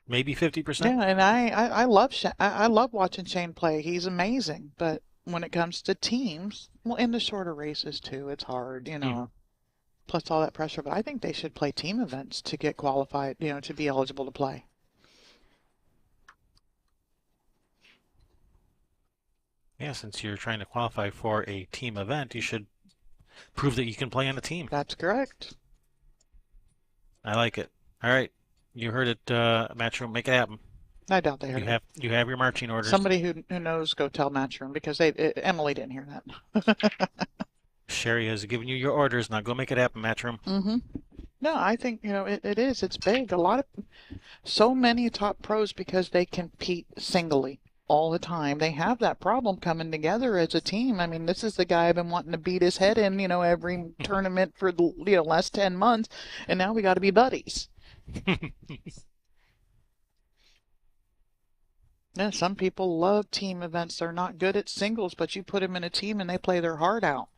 maybe 50%. Yeah, and I love I love watching Shane play. He's amazing. But when it comes to teams, well, in the shorter races too, it's hard, Hmm. plus all that pressure. But I think they should play team events to get qualified, to be eligible to play. Yeah, since you're trying to qualify for a team event, you should prove that you can play on a team. That's correct. I like it. All right, you heard it, Matchroom. Make it happen. I doubt they You heard it. have your marching orders. Somebody who knows, go tell Matchroom because Emily didn't hear that. Sherry has given you your orders. Now go make it happen, Matchroom. Mm-hmm. No, I think, it is. It's big. So many top pros because they compete singly all the time. They have that problem coming together as a team. I mean, this is the guy I've been wanting to beat his head in, every tournament for the, last 10 months, and now we got to be buddies. Yeah, some people love team events. They're not good at singles, but you put them in a team and they play their heart out.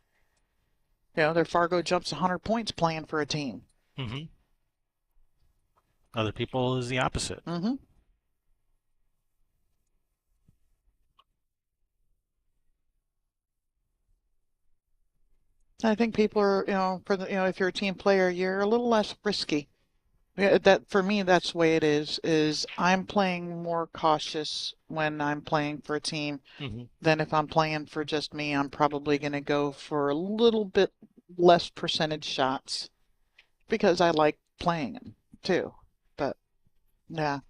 Their Fargo jumps 100 points playing for a team. Hmm. Other people is the opposite. Mm-hmm. I think people are, if you're a team player, you're a little less risky. Yeah, that for me, that's the way it is I'm playing more cautious when I'm playing for a team Hmm. than if I'm playing for just me. I'm probably going to go for a little bit less percentage shots because I like playing them too. But yeah,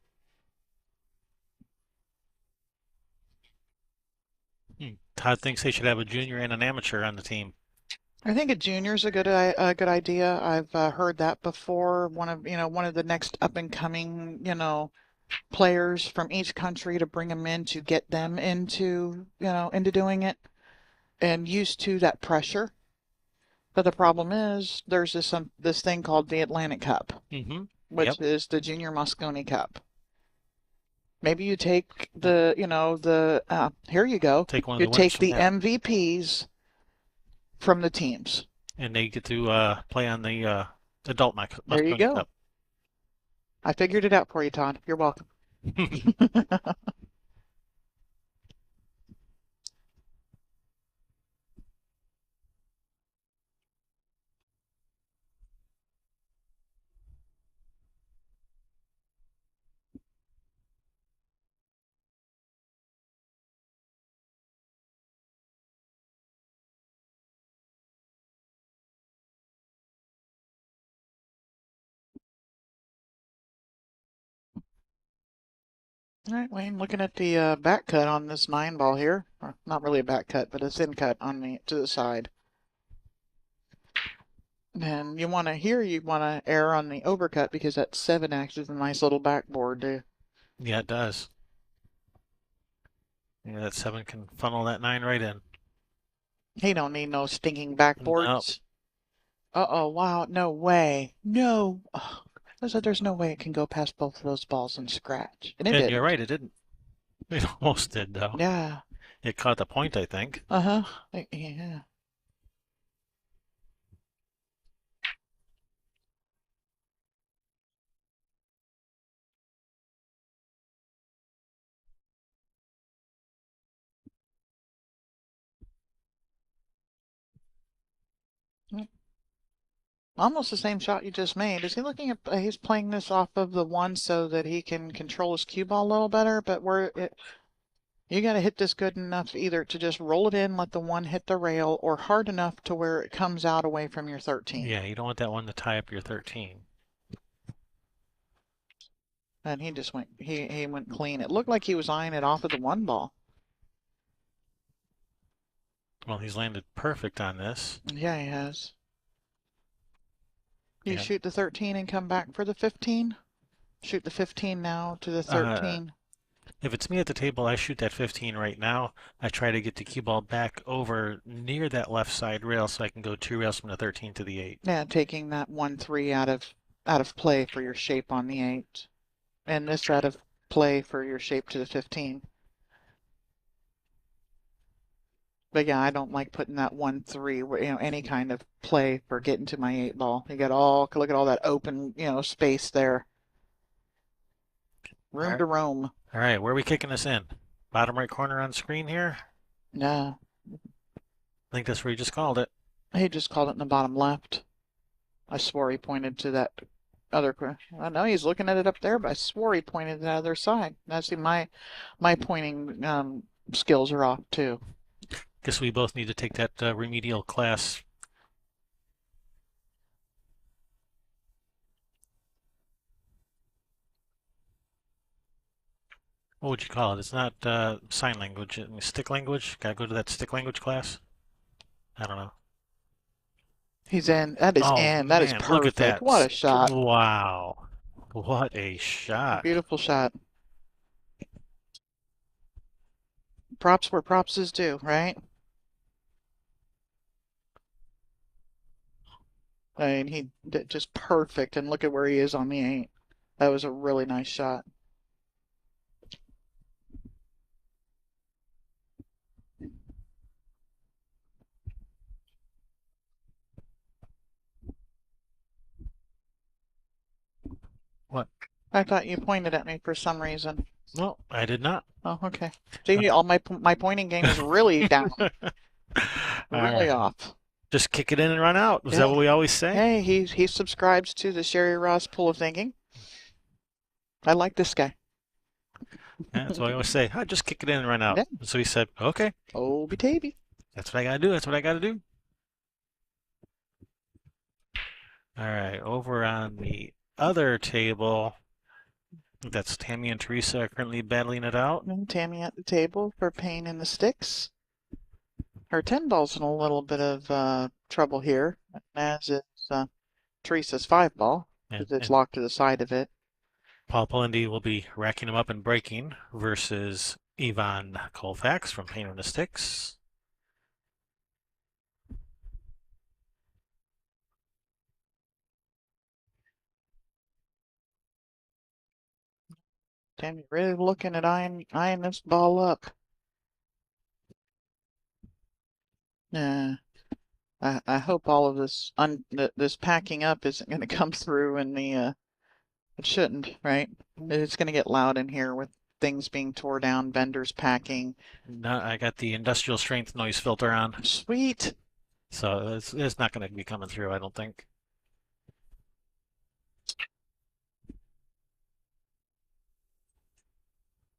Todd thinks they should have a junior and an amateur on the team. I think a junior's a good idea. I've heard that before. One of the next up and coming, players from each country to bring them in to get them into doing it and used to that pressure. But the problem is there's this thing called the Atlantic Cup, Hmm. which Yep. is the Junior Mosconi Cup. Maybe you take the here you go. Take one of You the winners take from the that, MVPs from the teams. and they get to play on the adult There you Mosconi go. Cup. I figured it out for you, Todd. You're welcome. All right, Wayne, looking at the back cut on this 9 ball here. Or not really a back cut, but a thin cut on to the side. And you want to err on the overcut because that 7 acts as a nice little backboard too. Yeah, it does. Yeah, that 7 can funnel that 9 right in. He don't need no stinking No, backboards. Uh-oh, wow, no way. No. Oh, I said there's no way it can go past both of those balls and scratch. And it and you're didn't. right, it didn't. It almost did, though. Yeah. It caught the point, I think. Uh-huh. Yeah. Almost the same shot you just made. Is he looking at, he's playing this off of the 1 so that he can control his cue ball a little better, but you got to hit this good enough either to just roll it in, let the 1 hit the rail, or hard enough to where it comes out away from your 13. Yeah, you don't want that one to tie up your 13. And he went clean. It looked like he was eyeing it off of the 1 ball. Well, he's landed perfect on this. Yeah, he has. You Yeah. shoot the 13 and come back for the 15? Shoot the 15 now to the Uh, 13. if it's me at the table, I shoot that 15 right now. I try to get the cue ball back over near that left side rail so I can go 2 rails from the 13 to the 8. Yeah, taking that 1-3 out of play for your shape on the 8. And this out of play for your shape to the 15. But yeah, I don't like putting that 1-3 where, any kind of play for getting to my 8 ball. You got look at all that open, space there. All Room right, to roam. all right, where are we kicking this in? Bottom right corner on screen here. Nah, I think that's where you just called it. he just called it in the bottom left. I swore he pointed to that other. I know he's looking at it up there, but I swore he pointed to the other side. Now see, my pointing skills are off too. Guess we both need to take that remedial class. What would you call it? It's not sign language. Stick language. Gotta go to that stick language class. I don't know. He's in. That is Oh in. That is man, look at perfect. that! What a shot! Wow, what a shot! Beautiful shot. Props where props is due, right? I mean, he did just perfect, and look at where he is on the 8. That was a really nice shot. What? I thought you pointed at me for some reason. No, I did not. Oh, okay. See, all my pointing game is really down, All really right, off. just kick it in and run out. Is that Yeah. what we always say? Hey, he subscribes to the Sherry Ross Pool of Thinking. I like this guy. Yeah, that's what I always say. Oh, just kick it in and run out. Yeah. And so he said, "Okay, Oby Tavy. that's what I gotta do. That's what I gotta do." All right, over on the other table, that's Tammy and Teresa are currently battling it out. And Tammy at the table for Payne and the Styx. Her 10 ball's in a little bit of trouble here, as is Teresa's 5 ball, And, because it's and locked to the side of it. Paul Palendi will be racking them up and breaking versus Yvonne Colfax from Payne and the Styx. Tammy really looking at eyeing this ball up. Yeah. I hope all of this packing up isn't going to come through in the it shouldn't, right? It's going to get loud in here with things being tore down, vendors packing. Now I got the industrial strength noise filter on, Sweet. so it's not going to be coming through, I don't think.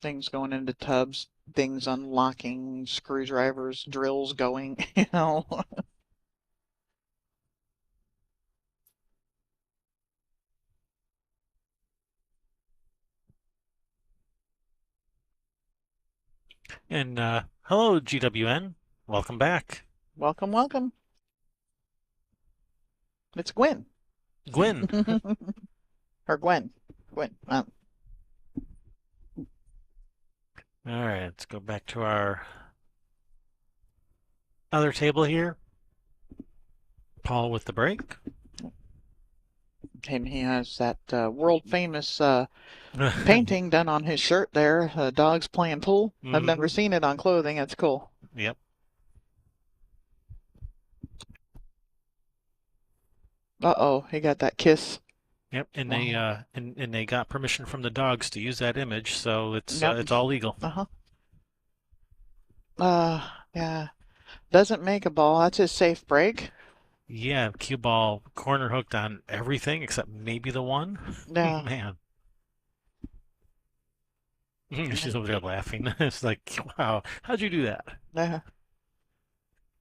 Things going into tubs, things unlocking, screwdrivers, drills going. And hello, GWN. Welcome back. Welcome, welcome. It's Gwen. Gwen. Or Gwen. Gwen. All right, let's go back to our other table here. Paul with the break. And he has that world famous painting done on his shirt there. Dogs playing pool. I've never seen it on clothing. It's cool. Yep. Uh-oh, he got that kiss. Yep. And Wow. they and they got permission from the dogs to use that image, so Yep. it's all legal. Uh-huh. Yeah. Doesn't make a ball. That's his safe break. Yeah, cue ball corner hooked on everything except maybe the one. Yeah. Man. She's over there laughing. It's like, wow, how'd you do that? Yeah.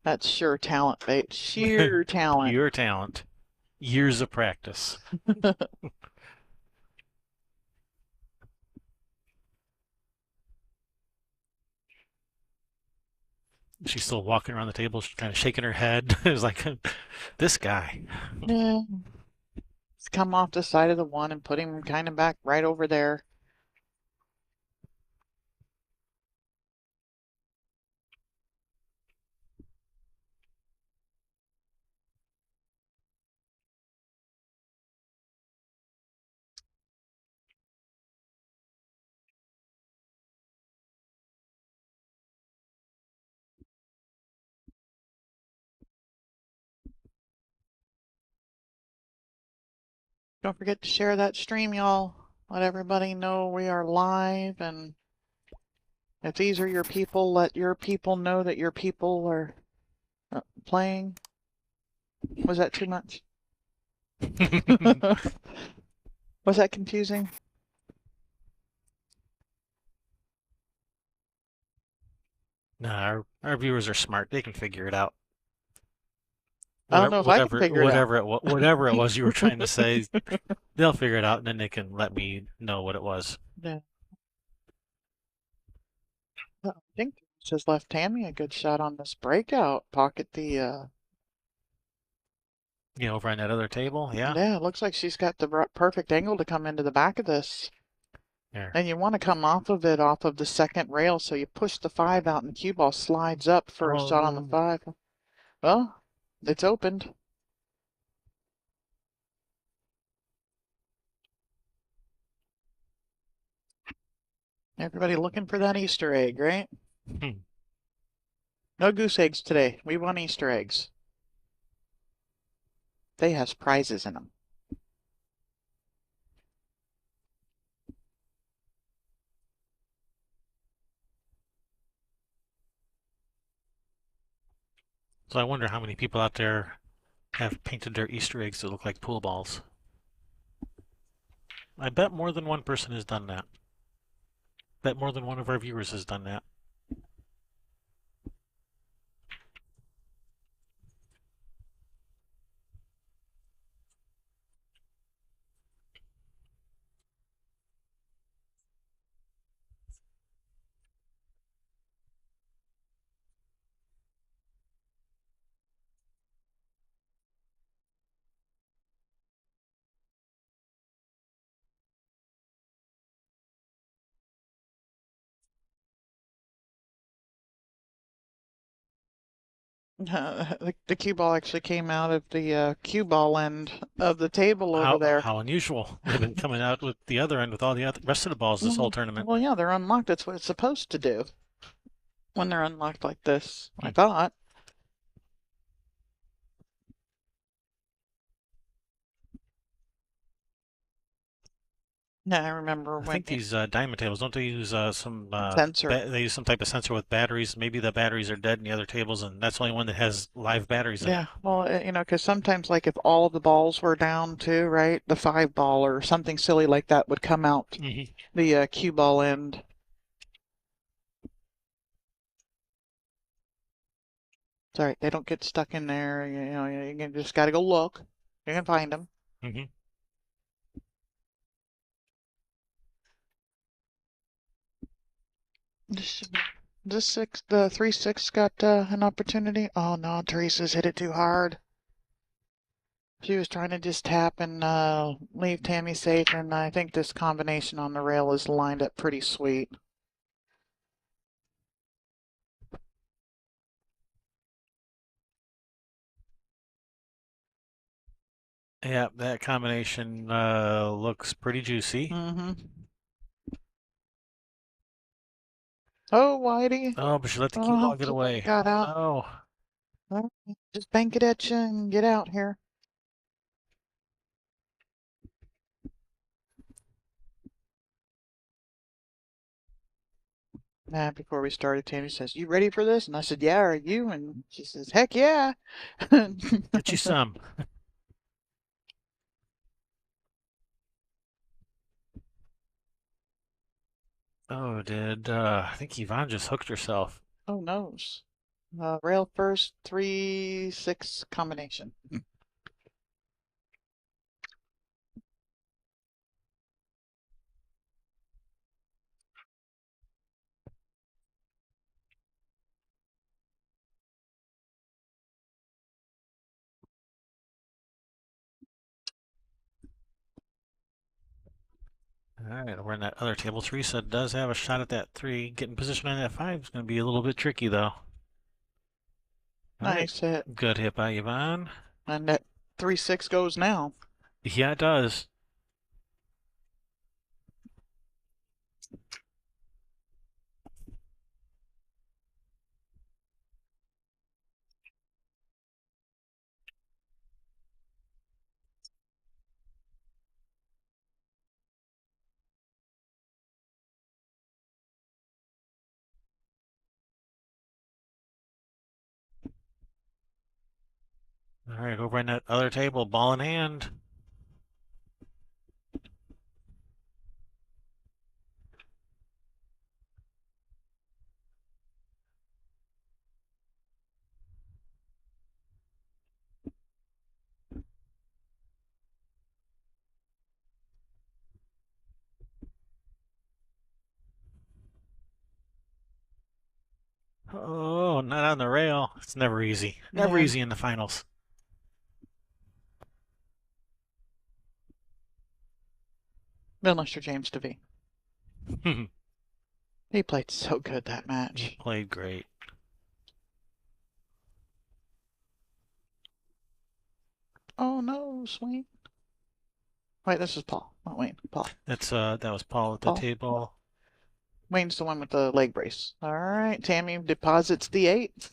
That's sure talent, mate. Sheer talent. Pure talent. Years of practice. She's still walking around the table, kind of shaking her head. It's like, this guy. Yeah. Let's come off the side of the one and put him kind of back right over there. Don't forget to share that stream, y'all. Let everybody know we are live, and if these are your people, let your people know that your people are playing. Was that too much? Was that confusing? Nah, our viewers are smart. They can figure it out. I don't Whatever, know if I can figure it out. whatever it was you were trying to say, they'll figure it out, and then they can let me know what it was. Yeah. I think just left Tammy a good shot on this breakout. Pocket the Over on that other table, yeah. yeah, it looks like she's got the perfect angle to come into the back of this. There. And you want to come off of it, off of the second rail, so you push the 5 out and the cue ball slides up for a shot on the Oh, 5. Well, it's opened. Everybody looking for that Easter egg, right? hmm. No goose eggs today. We want Easter eggs. They has prizes in them. So I wonder how many people out there have painted their Easter eggs to look like pool balls. I bet more than one person has done that. Bet more than one of our viewers has done that. The cue ball actually came out of the cue ball end of the table over there. How unusual. They've been coming out with the other end with all the rest of the balls this whole tournament. Well, yeah, they're unlocked. That's what it's supposed to do when they're unlocked like this, I Hmm. thought. Yeah, I remember I when think the these diamond tables, don't they use sensor. they use some type of sensor with batteries? Maybe the batteries are dead in the other tables, and that's the only one that has live batteries in it. Yeah, well, because sometimes, like, if all of the balls were down too, right? The 5 ball or something silly like that would come out Hmm. the cue ball end. It's all right. They don't get stuck in there. Just got to go look. You can find them. Hmm. The 3-6 got an opportunity. Oh no, Teresa's hit it too hard. She was trying to just tap and leave Tammy safe, and I think this combination on the rail is lined up pretty sweet. Yeah, that combination looks pretty juicy. Mm-hmm. Oh, Whitey. Oh, but she let the cue Oh, ball get cue ball away. got Oh out. no. Well, just bank it at you and get out here. Before we started, Tammy says, "You ready for this?" And I said, "Yeah, are you?" And she says, "Heck yeah." Get you some. Oh, did I think Yvonne just hooked herself? Oh, noes. Rail first, 3-6 combination. All right, we're in that other table. Teresa does have a shot at that three. Getting position on that five is going to be a little bit tricky, though. All right, Nice hit. good hit by Yvonne. And that 3-6 goes now. Yeah, it does. All right, over on that other table, ball in hand. Oh, not on the rail. It's never easy. Never Yeah, easy in the finals. unless you're James DeVee. He He played so good that match. played great. Oh no, swing. Wait, this is Paul. Oh, Wayne. Paul. That was Paul at the Paul. table. Wayne's the one with the leg brace. All right, Tammy deposits the 8.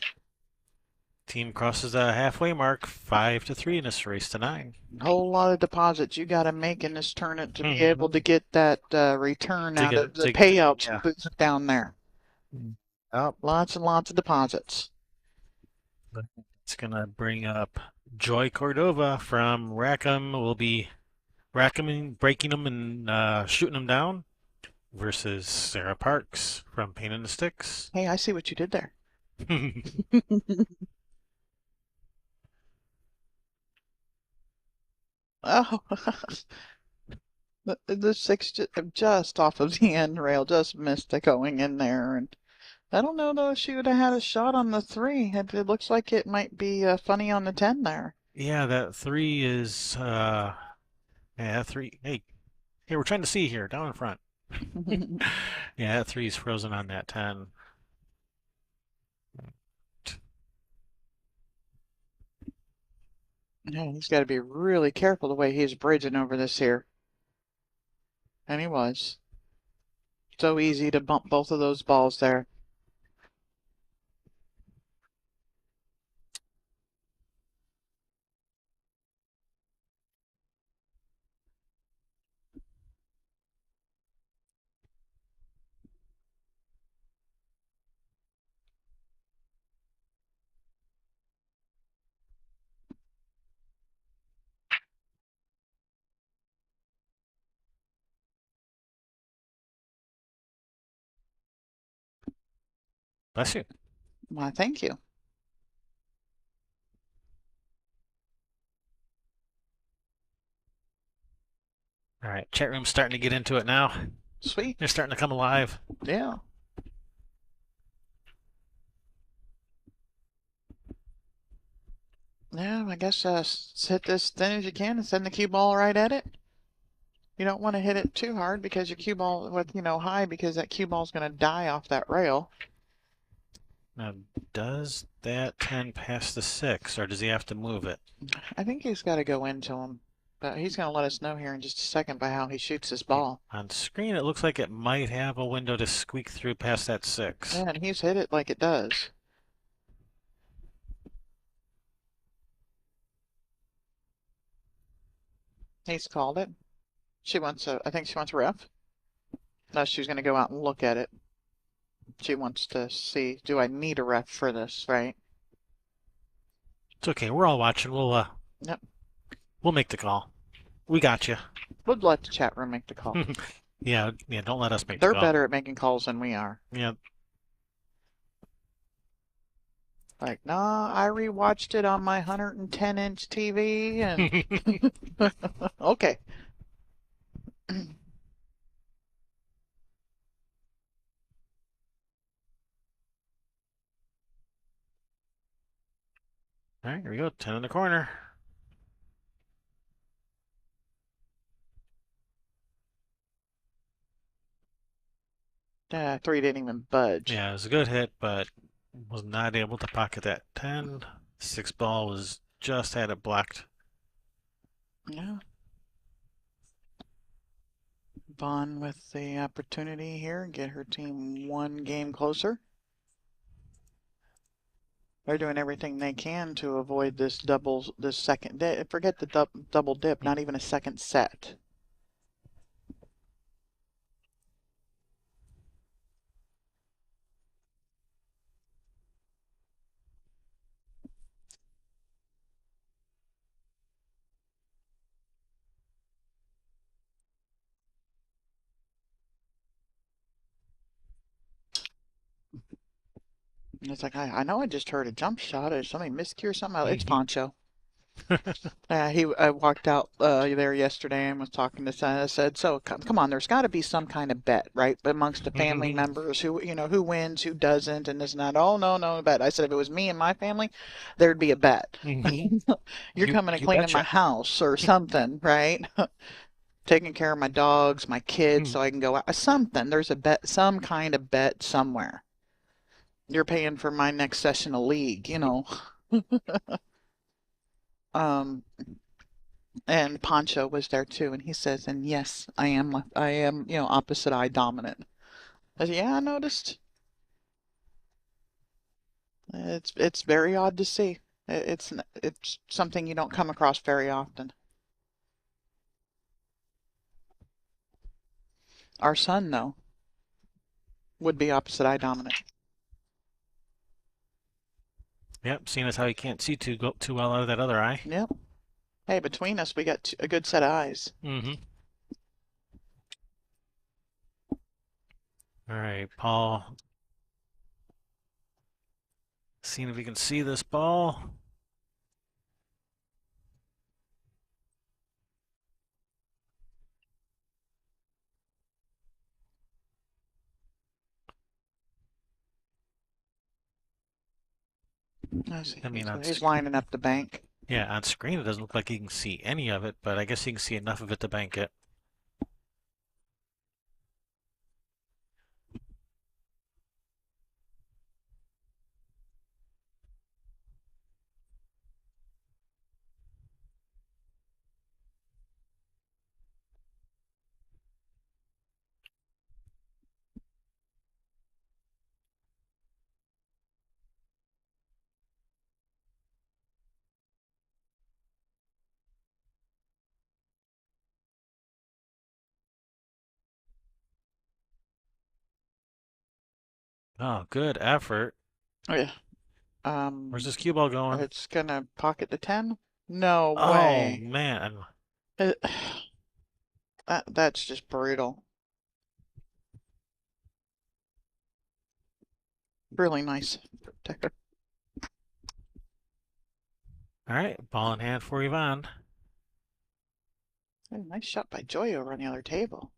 Team crosses the halfway mark, 5-3 in this race to 9. A whole lot of deposits you got to make in this tournament to be Mhm. able to get that return To out get of it, the to payouts yeah. boost down there. Up. Lots and lots of deposits. It's gonna bring up Joy Cordova from Rackham. Will be Rackham breaking them and shooting them down versus Sarah Parks from Payne and the Styx. Hey, I see what you did there. Oh, the 6 just off of the end rail, just missed it going in there. And I don't know though if she would have had a shot on the 3. It looks like it might be funny on the 10 there. Yeah, that 3 is yeah, 3. Hey, we're trying to see here down in front. Yeah, that 3 is frozen on that 10. Yeah, he's got to be really careful the way he's bridging over this here. And he was. So easy to bump both of those balls there. Bless you. Why, thank you. All right, chat room's starting to get into it now. Sweet. They're starting to come alive. Yeah. Yeah, I guess hit this thin as you can and send the cue ball right at it. You don't want to hit it too hard because your cue ball with, high because that cue ball's going to die off that rail. Now, does that 10 pass the 6, or does he have to move it? I think he's got to go into him, but he's going to let us know here in just a second by how he shoots his ball. On screen, it looks like it might have a window to squeak through past that 6. Yeah, and he's hit it like it does. He's called it. I think she wants a ref. No, she's going to go out and look at it. She wants to see, do I need a ref for this, right? It's okay. We're all watching. Yep. We'll make the call. We got you. We'll let the chat room make the call. Yeah. Don't let us make They're the call. better at making calls than we are. Yeah. Like, nah, I rewatched it on my 110-inch TV and okay. All right, here we go. 10 in the corner. Yeah, 3 didn't even budge. Yeah, it was a good hit, but was not able to pocket that 10. 6 ball was just had it blocked. Yeah. Yvonne with the opportunity here, get her team 1 game closer. They're doing everything they can to avoid this second dip. Forget the double dip, not even a second set. And it's like, I know I just heard a jump shot. Or somebody missed you or something. It's Hmm. Poncho. I walked out there yesterday and was talking to son. I said, "So come on, there's got to be some kind of bet, right, amongst the family Hmm. members who who wins, who doesn't, and this and that." Oh no, no bet. I said, if it was me and my family, there'd be a bet. Hmm. You're coming and You cleaning my betcha. house or something, right? Taking care of my dogs, my kids, Hmm. so I can go out. Something. There's a bet, some kind of bet somewhere. You're paying for my next session of league. Um, And Pancho was there too, and he says, "And yes, I am, opposite eye dominant." I said, "Yeah, I noticed. It's very odd to see. It's something you don't come across very often." Our son, though, would be opposite eye dominant. Yep, seeing as how he can't see too well out of that other eye. Yep. Hey, between us, we got a good set of eyes. Hmm. All right, Paul. Seeing if we can see this ball. I see. I mean, He's lining up the bank. yeah, on screen it doesn't look like he can see any of it, but I guess he can see enough of it to bank it. Oh, good effort. Yeah. Where's this cue ball going? It's gonna pocket the 10. No Oh way. man. It, that's just brutal. Really nice there. All right, ball in hand for Yvonne. Oh, nice shot by Joy over on the other table.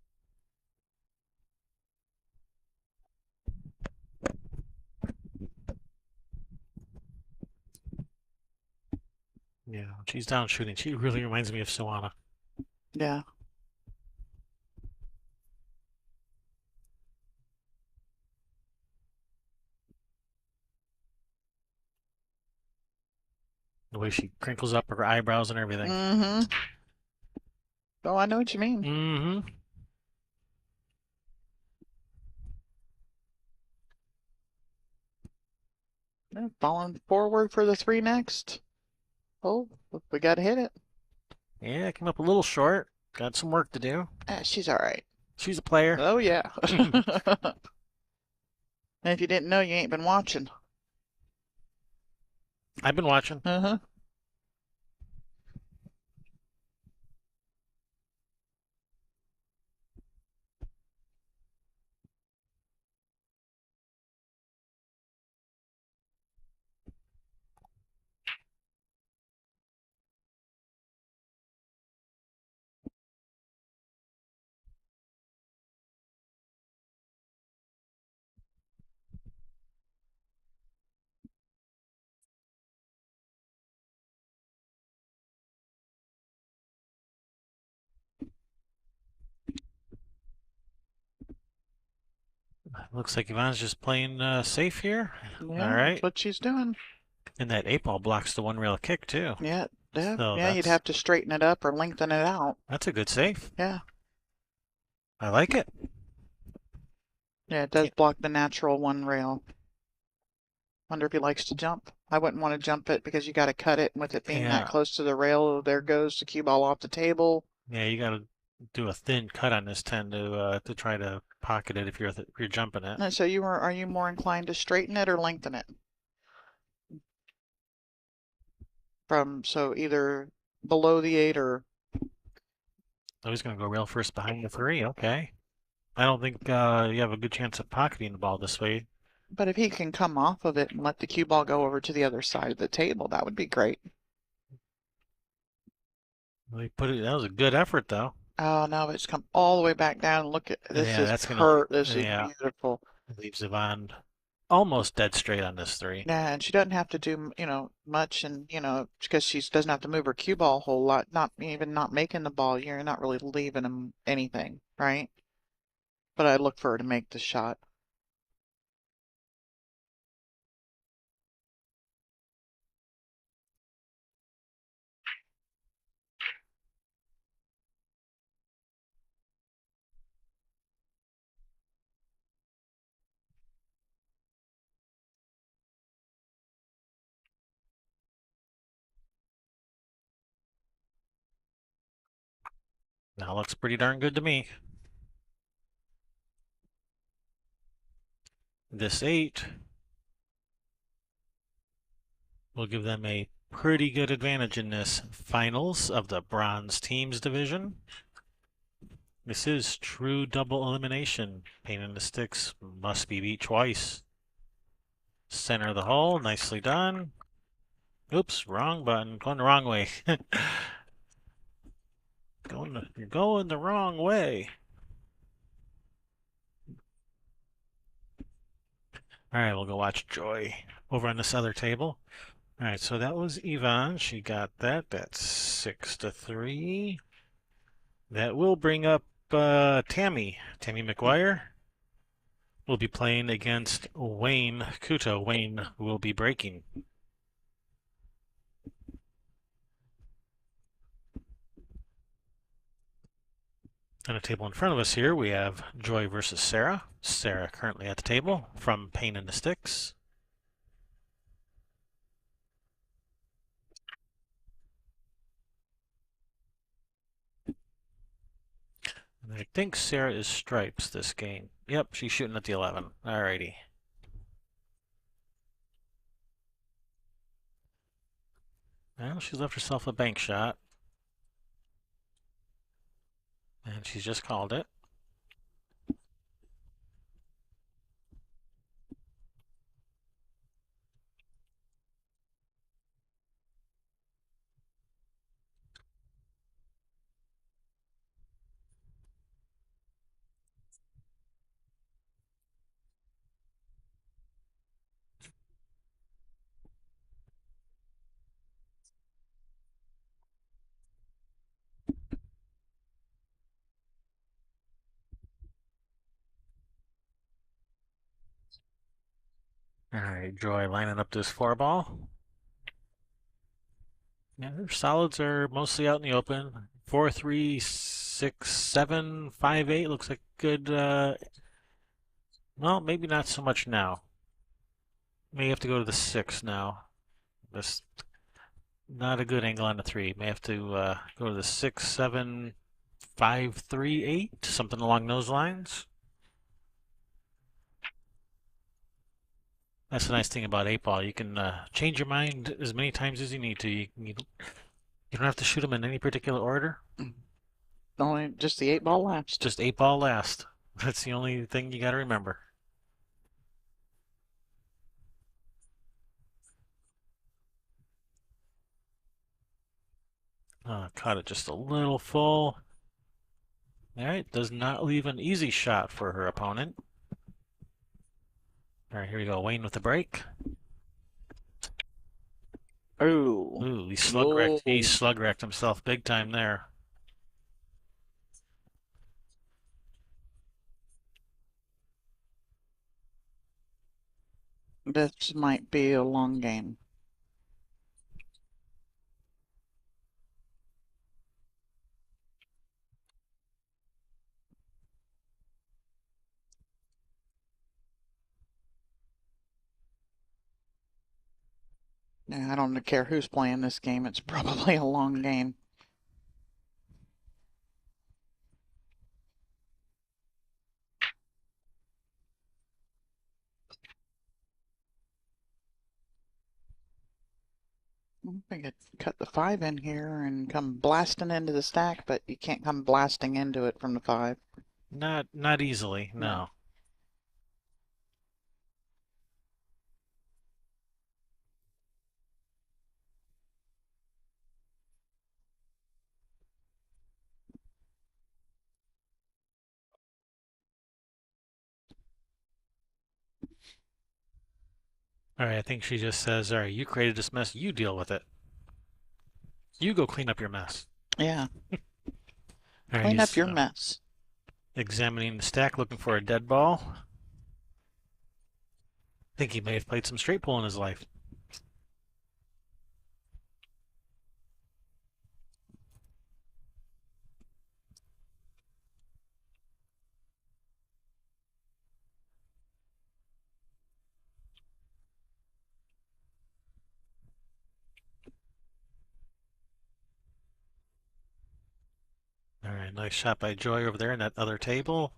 Yeah, she's down shooting. She really reminds me of Sawana. Yeah. The way she crinkles up her eyebrows and everything. Mm-hmm. Oh, I know what you mean. Mm-hmm. Yeah, falling forward for the 3 next. Oh, we got to hit it. Yeah, came up a little short. Got some work to do. Ah, she's all right. She's a player. Oh, yeah. And if you didn't know, you ain't been watching. I've been watching. Uh-huh. Looks like Yvonne's just playing safe here. All Yeah, that's right. what she's doing. And that 8 ball blocks the one rail kick too. Yeah, yeah, So yeah, you'd have to straighten it up or lengthen it out. that's a good save. Yeah. I like it. Yeah, it does Can't, block the natural one rail. Wonder if he likes to jump. I wouldn't want to jump it because you got to cut it. And with it being that yeah, close to the rail, there goes the cue ball off the table. yeah. You got to do a thin cut on this 10 to try to pocket it if you're jumping it. And so are you more inclined to straighten it or lengthen it? So either below the 8 or I was going to go rail first behind the 3. Okay. I don't think you have a good chance of pocketing the ball this way. But if he can come off of it and let the cue ball go over to the other side of the table, that would be great. They put it. That was a good effort, though. Oh no, it's come all the way back down. Look at this Yeah, is that's gonna. this is Yeah, beautiful. leaves Yvonne almost dead straight on this three. Yeah, and she doesn't have to do, much, and because she doesn't have to move her cue ball a whole lot. Not even not making the ball, you're not really leaving them anything, right? But I look for her to make the shot. Now looks pretty darn good to me. This eight will give them a pretty good advantage in this finals of the bronze teams division. This is true double elimination. Payne and the Styx must be beat twice. Center of the hole, nicely done. Oops, wrong button, going the wrong way. You're going the wrong way. All right, we'll go watch Joy over on this other table. All right, so that was Yvonne. She got that. That's 6-3. That will bring up Tammy. Tammy McGuire will be playing against Wayne Kuto. Wayne will be breaking. On a table in front of us here, we have Joy versus Sarah. Sarah currently at the table from Payne and the Styx. And I think Sarah is stripes this game. Yep, she's shooting at the 11. Alrighty. Well, she's left herself a bank shot. And she's just called it. Alright, Joy lining up this 4 ball. Yeah, her solids are mostly out in the open. 4, 3, 6, 7, 5, 8 looks like good. Well, maybe not so much now. May have to go to the 6 now. This not a good angle on the 3. May have to go to the 6, 7, 5, 3, 8, something along those lines. That's the nice thing about 8 ball. You can change your mind as many times as you need to. You don't have to shoot them in any particular order. Only just the 8 ball last. Just 8 ball last. That's the only thing you got to remember. Caught it just a little full. All right, does not leave an easy shot for her opponent. All right, here we go. Wayne with the break. Ooh. Ooh, he slug Whoa. wrecked. He slug wrecked himself big time there. This might be a long game. Yeah, I don't care who's playing this game. It's probably a long game. I could cut the 5 in here and come blasting into the stack, but you can't come blasting into it from the 5. Not easily, No. no. All right, I think she just says, all right, you created this mess, you deal with it. You go clean up your mess. Yeah, All right, clean up he's your mess. examining the stack looking for a dead ball. I think he may have played some straight pool in his life. All right, nice shot by Joy over there in that other table.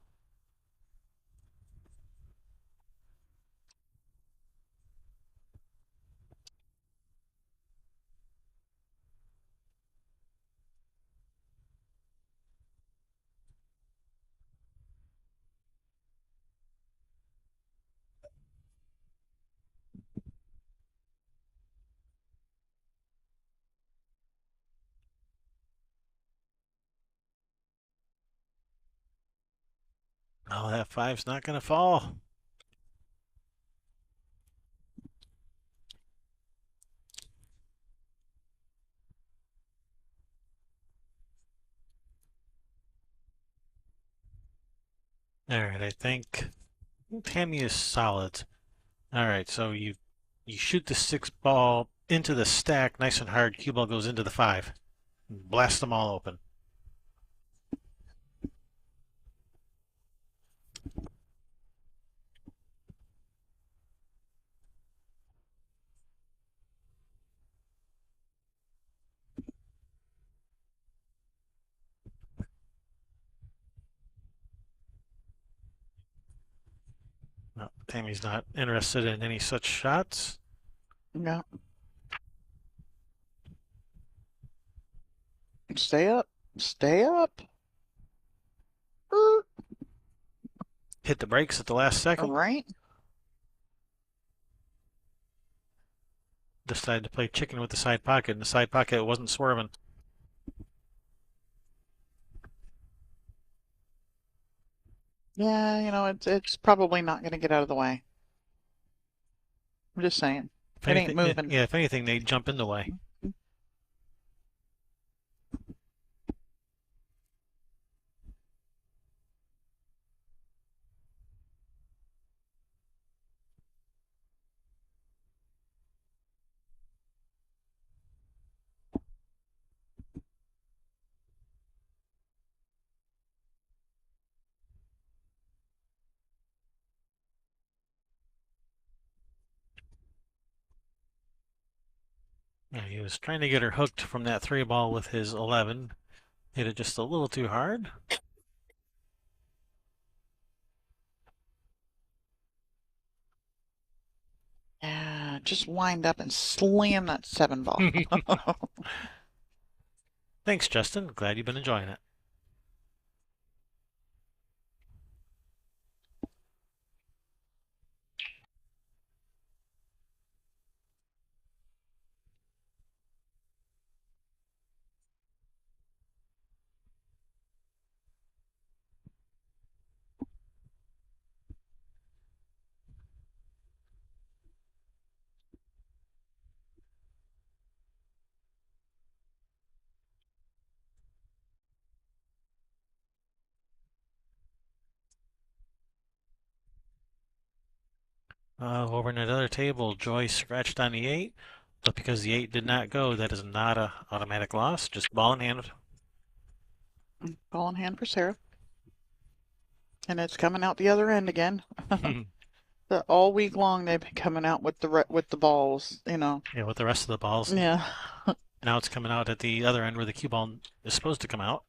Oh, that five's not going to fall. All right, I think Tammy is solid. All right, so you shoot the six ball into the stack nice and hard. Cue ball goes into the five. Blast them all open. No, Tammy's not interested in any such shots. No, stay up, stay up. Hit the brakes at the last All second. right. Decided to play chicken with the side pocket, and the side pocket wasn't swerving. Yeah, it's probably not going to get out of the way. I'm just saying. If It ain't anything, moving. yeah, if anything, they jump in the way. Yeah, he was trying to get her hooked from that three ball with his 11. Hit it just a little too hard. Yeah, just wind up and slam that seven ball. Thanks, Justin. Glad you've been enjoying it. Over in another table, Joy scratched on the 8, but because the 8 did not go, that is not a automatic loss, just ball in hand. Ball in hand for Sarah. And it's coming out the other end again. All week long they've been coming out with the balls, Yeah, with the rest of the balls. Yeah. Now it's coming out at the other end where the cue ball is supposed to come out.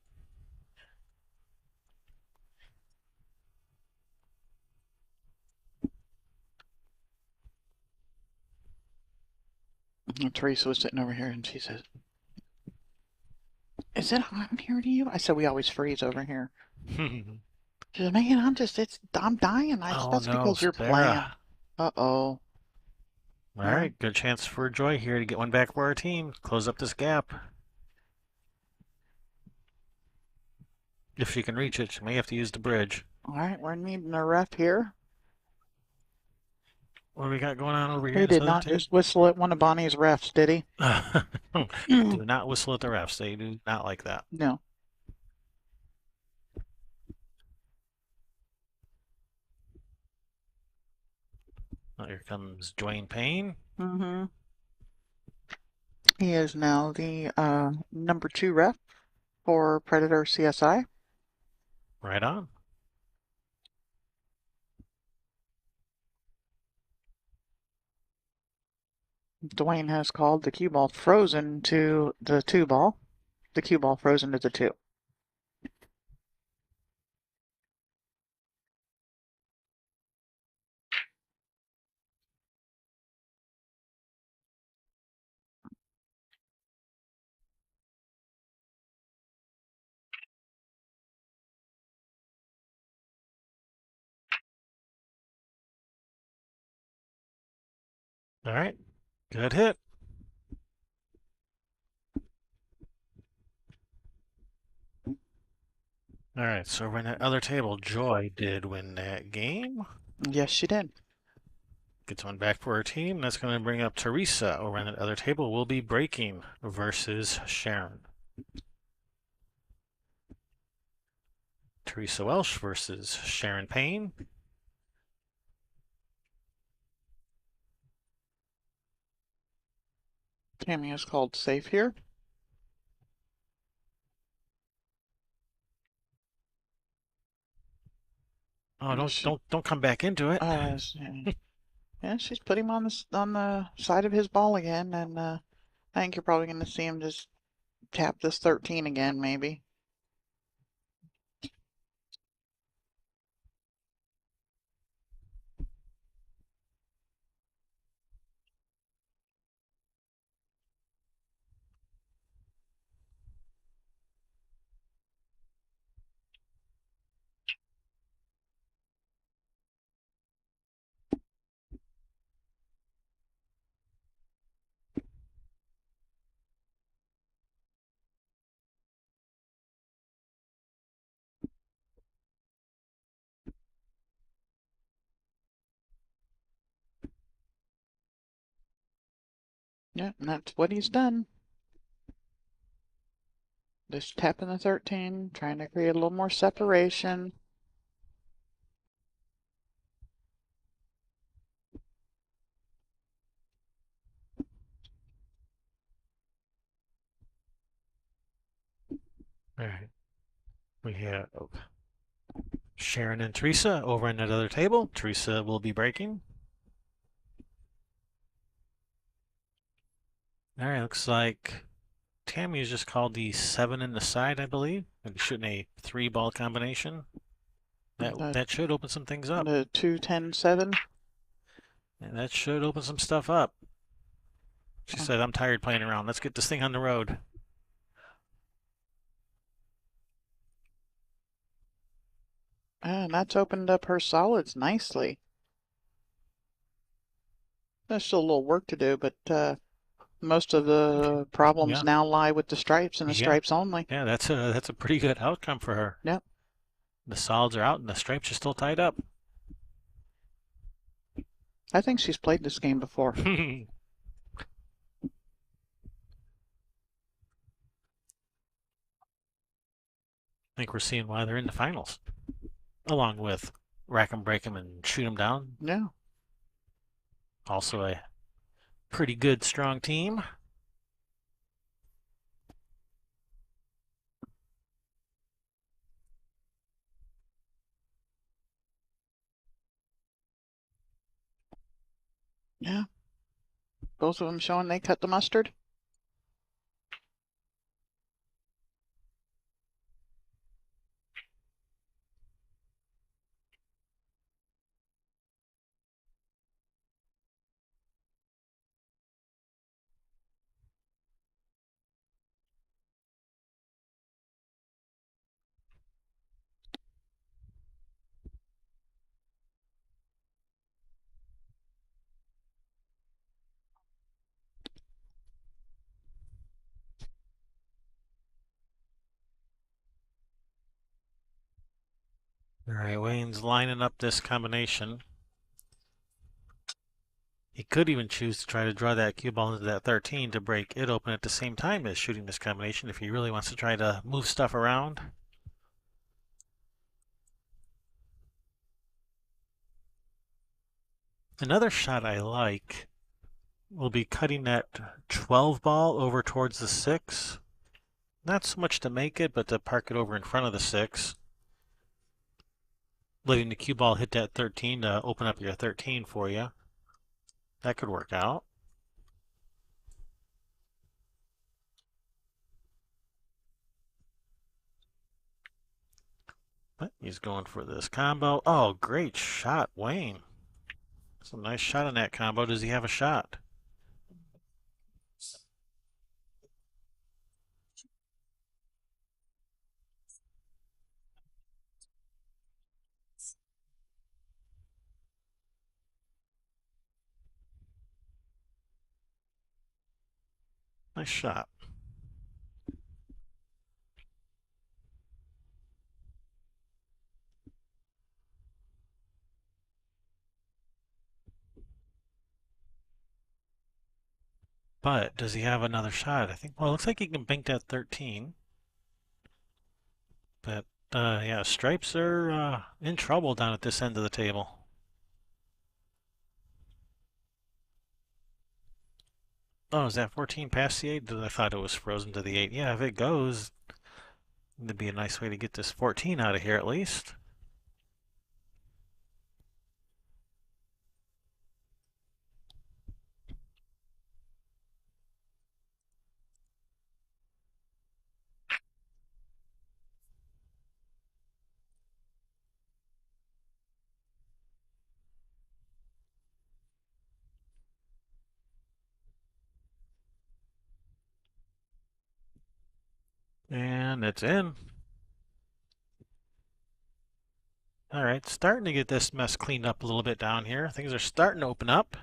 And Teresa was sitting over here and she says, "Is it hot in here to you?" I said, "We always freeze over here." She said, "Man, I'm dying." I said, Oh "That's no, because you're playing." Sarah. Uh-oh. All Well, right, good chance for Joy here to get one back for our team. Close up this gap. If she can reach it, she may have to use the bridge. all right, we're needing a ref here. What do we got going on over here He in this did other not table? just whistle at one of Bonnie's refs, did he? Do not whistle at the refs. They do not like that. No. Oh, here comes Dwayne Payne. Mm-hmm. He is now the number 2 ref for Predator CSI. Right on. Dwayne has called the cue ball frozen to the 2 ball. The cue ball frozen to the 2. All right. Good hit. All right. So over in that other table, Joy did win that game. Yes, she did. Gets one back for her team. That's going to bring up Teresa over on that other table. Will be breaking versus Sharon. Teresa Welsh versus Sharon Payne. Tammy is called safe here. Oh, don't She, don't don't come back into it. yeah, she's put him on the side of his ball again, and I think you're probably going to see him just tap this 13 again, maybe. Yeah, and that's what he's done. Just tapping the 13, trying to create a little more separation. All right. We have Sharon and Teresa over on that other table. Teresa will be breaking. All right. Looks like Tammy is just called the 7 in the side, I believe. And shooting a 3-ball combination. That should open some things up. The 2-10-7. And that should open some stuff up. She said, I'm tired playing around. Let's get this thing on the road. And that's opened up her solids nicely. There's still a little work to do, but most of the problems Yeah. now lie with the stripes and the Yeah. stripes only. Yeah, that's a pretty good outcome for her. Yep. The solids are out and the stripes are still tied up. I think she's played this game before. I think we're seeing why they're in the finals, along with Rackham, Breakham, and Shoot 'em Down. Yeah. Also a pretty good, strong team. Yeah. Both of them showing they cut the mustard. All right, Wayne's lining up this combination. He could even choose to try to draw that cue ball into that 13 to break it open at the same time as shooting this combination if he really wants to try to move stuff around. Another shot I like will be cutting that 12 ball over towards the 6. Not so much to make it, but to park it over in front of the 6. Letting the cue ball hit that 13 to open up your 13 for you. That could work out. But he's going for this combo. Oh, great shot, Wayne. Some nice shot on that combo. Does he have a shot? Nice shot. But does he have another shot? I think, well, it looks like he can bank that 13. But, yeah, stripes are in trouble down at this end of the table. Oh, is that 14 past the 8? I thought it was frozen to the 8. Yeah, if it goes, it'd be a nice way to get this 14 out of here at least. And it's in. All right, starting to get this mess cleaned up a little bit down here. Things are starting to open up.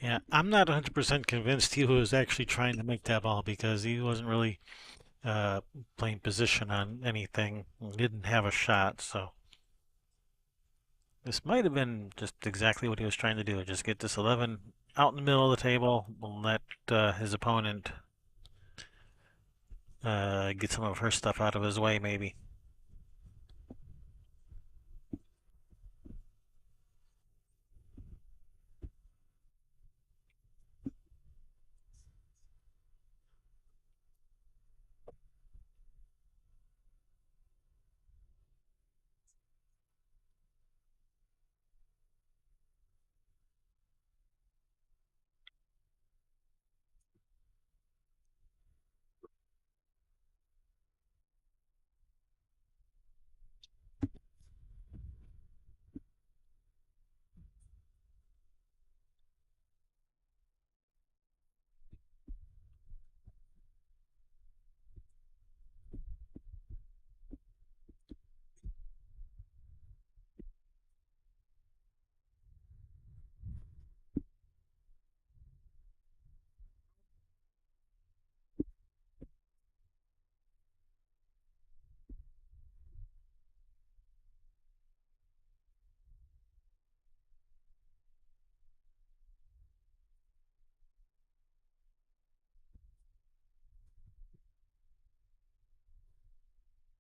Yeah, I'm not 100% convinced he was actually trying to make that ball because he wasn't really uh, playing position on anything. He didn't have a shot, so this might have been just exactly what he was trying to do. Just get this 11 out in the middle of the table and let his opponent get some of her stuff out of his way, maybe.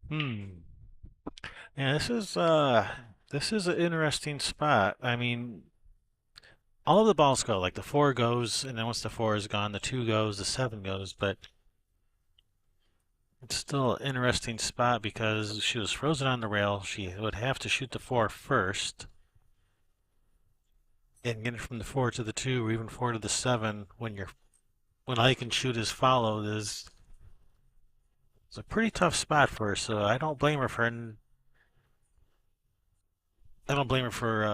Hmm. Yeah, this is an interesting spot. I mean, all of the balls go. Like the four goes, and then once the four is gone, the two goes, the seven goes. But it's still an interesting spot because she was frozen on the rail. She would have to shoot the four first and get it from the four to the two, or even four to the seven. When all you can shoot is followed is it's a pretty tough spot for her. So I don't blame her for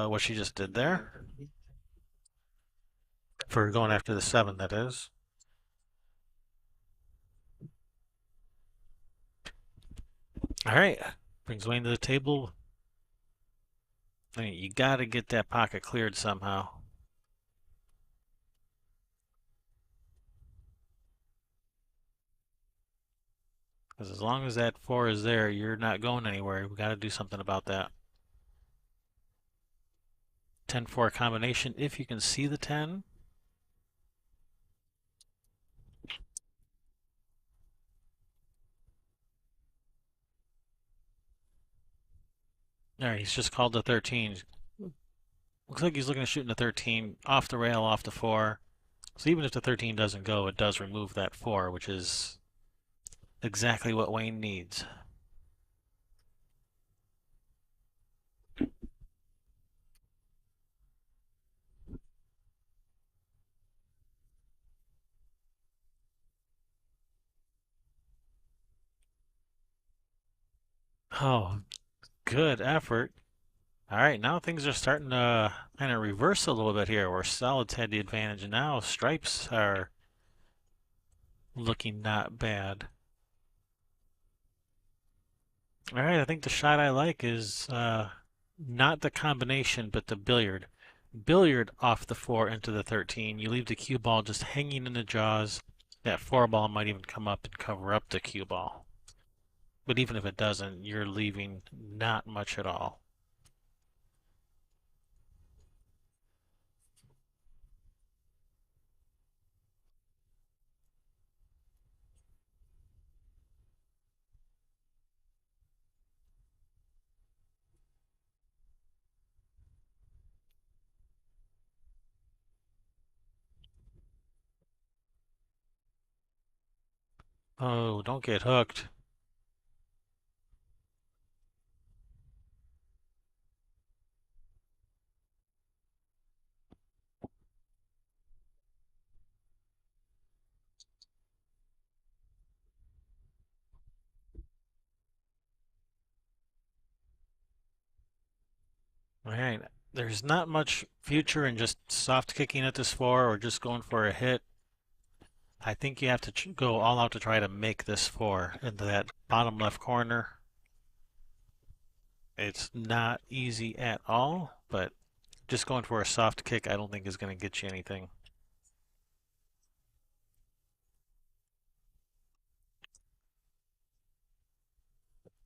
what she just did there, for going after the seven. That is. All right, brings Wayne to the table. I mean, you got to get that pocket cleared somehow. Because as long as that four is there, you're not going anywhere. We got to do something about that. 10-4 combination, if you can see the 10. All right, he's just called the 13. Looks like he's looking to shoot in the 13 off the rail, off the four. So even if the 13 doesn't go, it does remove that four, which is exactly what Wayne needs. Oh, good effort. All right, now things are starting to kind of reverse a little bit here, where Solids had the advantage, and now Stripes are looking not bad. All right, I think the shot I like is not the combination, but the billiard. Billiard off the four into the 13. You leave the cue ball just hanging in the jaws. That four ball might even come up and cover up the cue ball. But even if it doesn't, you're leaving not much at all. Oh, don't get hooked. All right. There's not much future in just soft kicking at this four or just going for a hit. I think you have to go all out to try to make this four into that bottom left corner. It's not easy at all, but just going for a soft kick I don't think is going to get you anything.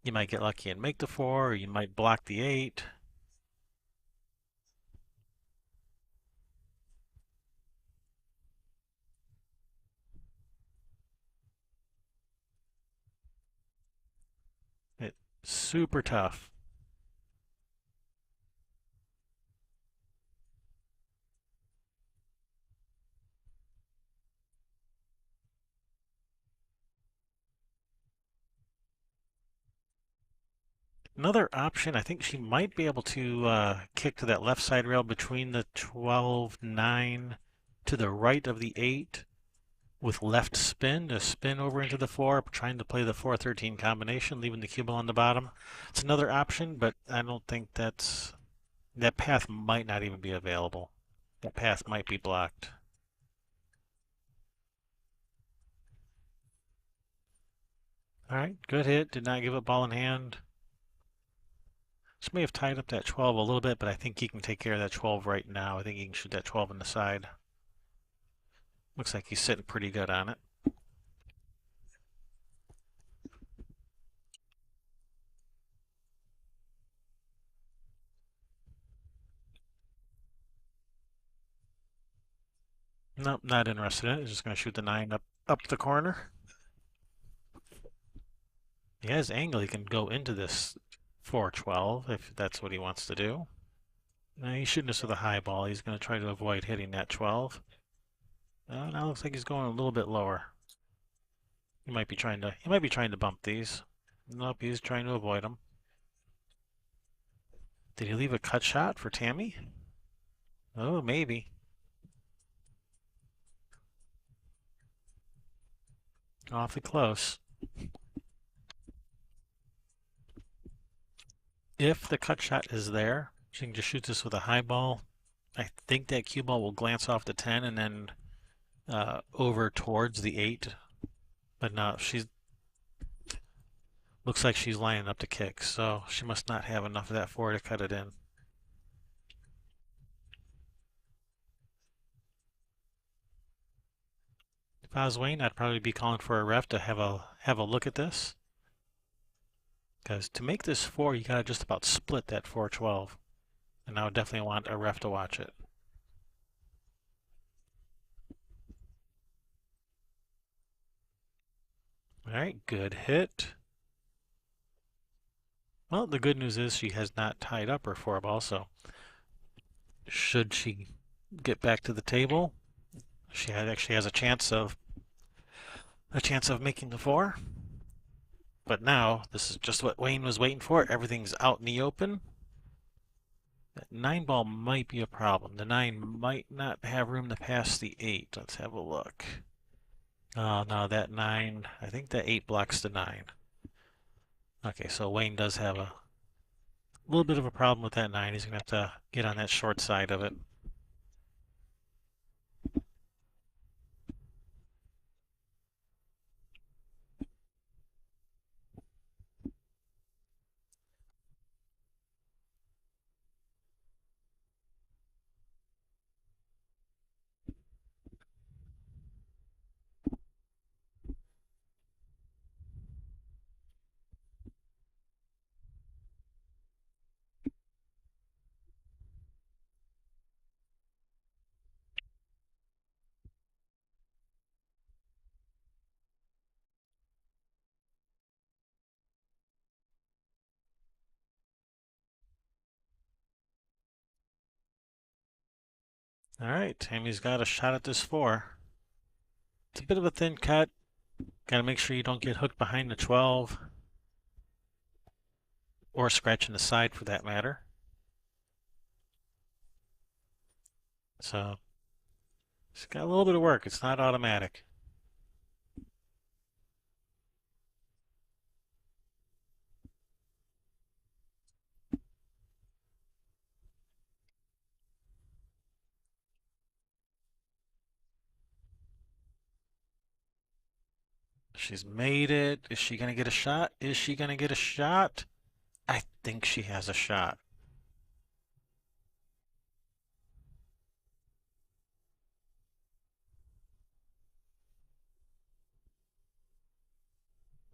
You might get lucky and make the four, or you might block the eight. It's super tough. Another option, I think she might be able to kick to that left side rail between the 12-9 to the right of the 8 with left spin to spin over into the 4, trying to play the 4-13 combination, leaving the cue ball on the bottom. It's another option, but I don't think that path might not even be available. That path might be blocked. All right, good hit. Did not give up ball in hand. This may have tied up that 12 a little bit, but I think he can take care of that 12 right now. I think he can shoot that 12 in the side. Looks like he's sitting pretty good on it. Nope, not interested in it. He's just going to shoot the 9 up the corner. He has angle. He can go into this 412 if that's what he wants to do. No, he's shooting this with a high ball. He's going to try to avoid hitting that 12. Now it looks like he's going a little bit lower. He might be trying to bump these. Nope, he's trying to avoid them. Did he leave a cut shot for Tammy? Oh, maybe. Awfully close. If the cut shot is there, she can just shoot this with a high ball. I think that cue ball will glance off the 10 and then over towards the 8. But no, she's looks like she's lining up to kick, so she must not have enough of that 4 to cut it in. If I was Wayne, I'd probably be calling for a ref to have a look at this. Because to make this 4, you gotta just about split that 412. And I would definitely want a ref to watch it. Alright, good hit. Well, the good news is she has not tied up her 4 ball, so should she get back to the table, she actually has a chance of making the 4. But now, this is just what Wayne was waiting for. Everything's out in the open. That 9 ball might be a problem. The 9 might not have room to pass the 8. Let's have a look. Oh, no, that 9, I think the 8 blocks the 9. Okay, so Wayne does have a little bit of a problem with that 9. He's going to have to get on that short side of it. All right, Tammy's got a shot at this 4. It's a bit of a thin cut. Got to make sure you don't get hooked behind the 12 or scratching the side for that matter. So it's got a little bit of work. It's not automatic. She's made it. Is she going to get a shot? Is she going to get a shot? I think she has a shot.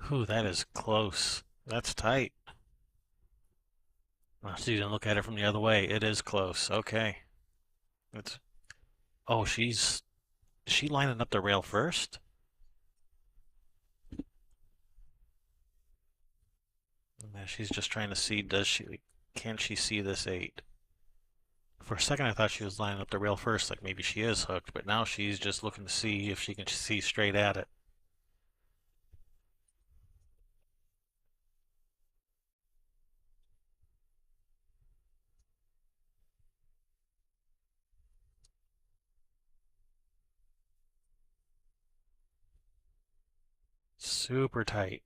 Whew, that is close. That's tight. Well, so you didn't look at it from the other way. It is close. Okay. It's oh, is she lining up the rail first? Yeah, she's just trying to see can she see this 8? For a second I thought she was lining up the rail first, like maybe she is hooked, but now she's just looking to see if she can see straight at it. Super tight.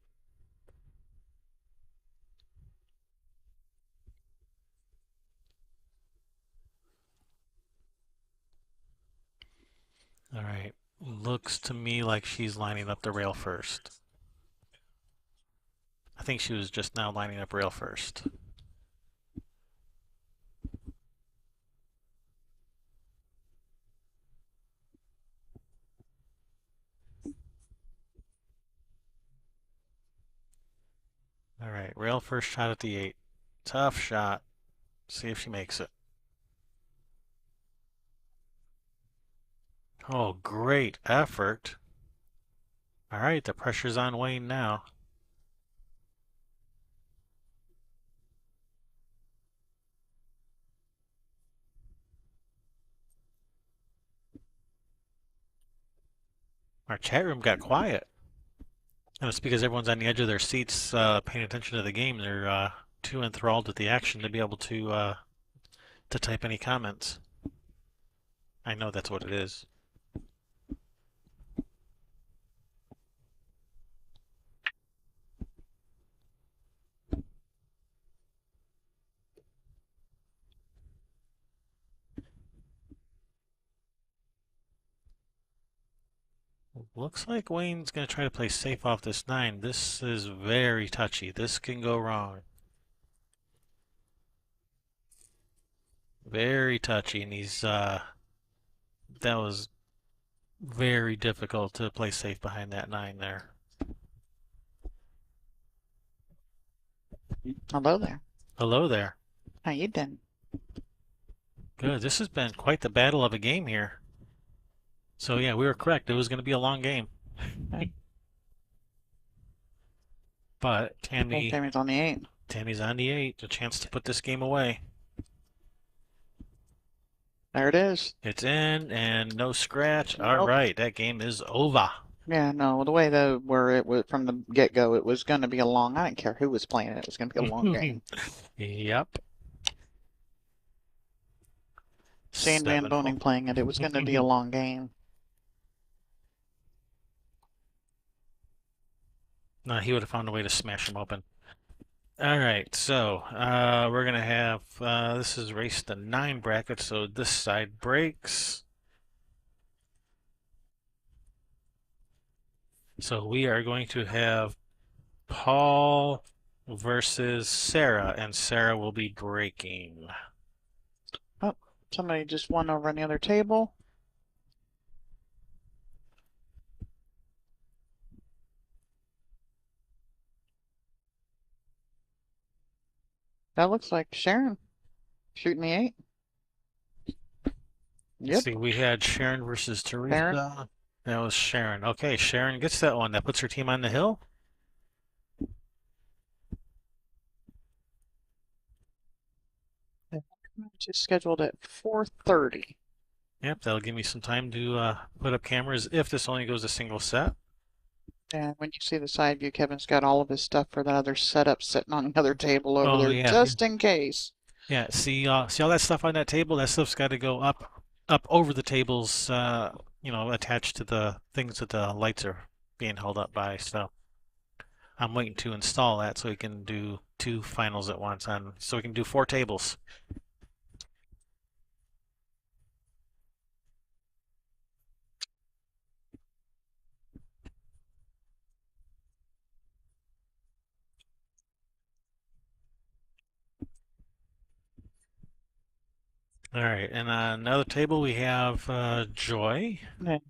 All right. Looks to me like she's lining up the rail first. I think she was just now lining up rail first. All right, rail first shot at the 8. Tough shot. See if she makes it. Oh, great effort. All right, the pressure's on Wayne now. Our chat room got quiet. And it's because everyone's on the edge of their seats paying attention to the game. They're too enthralled with the action to be able to type any comments. I know that's what it is. Looks like Wayne's going to try to play safe off this 9. This is very touchy. This can go wrong. Very touchy, and that was very difficult to play safe behind that 9 there. Hello there. Hello there. How you doing? Good. This has been quite the battle of a game here. So yeah, we were correct. It was going to be a long game. Okay. But Okay, Tammy's on the 8. Tammy's on the 8. A chance to put this game away. There it is. It's in and no scratch. All Nope. right, that game is over. Yeah, no, the way though, where it was from the get-go, it was going to be a long. I didn't care who was playing it. It was going to be a long game. Yep. Shane Van 7 Boning playing it. It was going to be a long game. No, he would have found a way to smash him open. All right, so we're gonna have this is race to 9 bracket, so this side breaks. So we are going to have Paul versus Sarah, and Sarah will be breaking. Oh, somebody just won over on the other table. That looks like Sharon shooting the 8. Yep. See, we had Sharon versus Teresa. Sharon. That was Sharon. Okay, Sharon gets that one. That puts her team on the hill. Just scheduled at 4:30. Yep, that'll give me some time to put up cameras if this only goes a single set. And when you see the side view, Kevin's got all of his stuff for that other setup sitting on the other table over Oh there, yeah, just in case. yeah. See all that stuff on that table? That stuff's got to go up over the tables, attached to the things that the lights are being held up by. So I'm waiting to install that so we can do 2 finals at once so we can do 4 tables. All right, and on another table we have Joy Yeah. Tammy.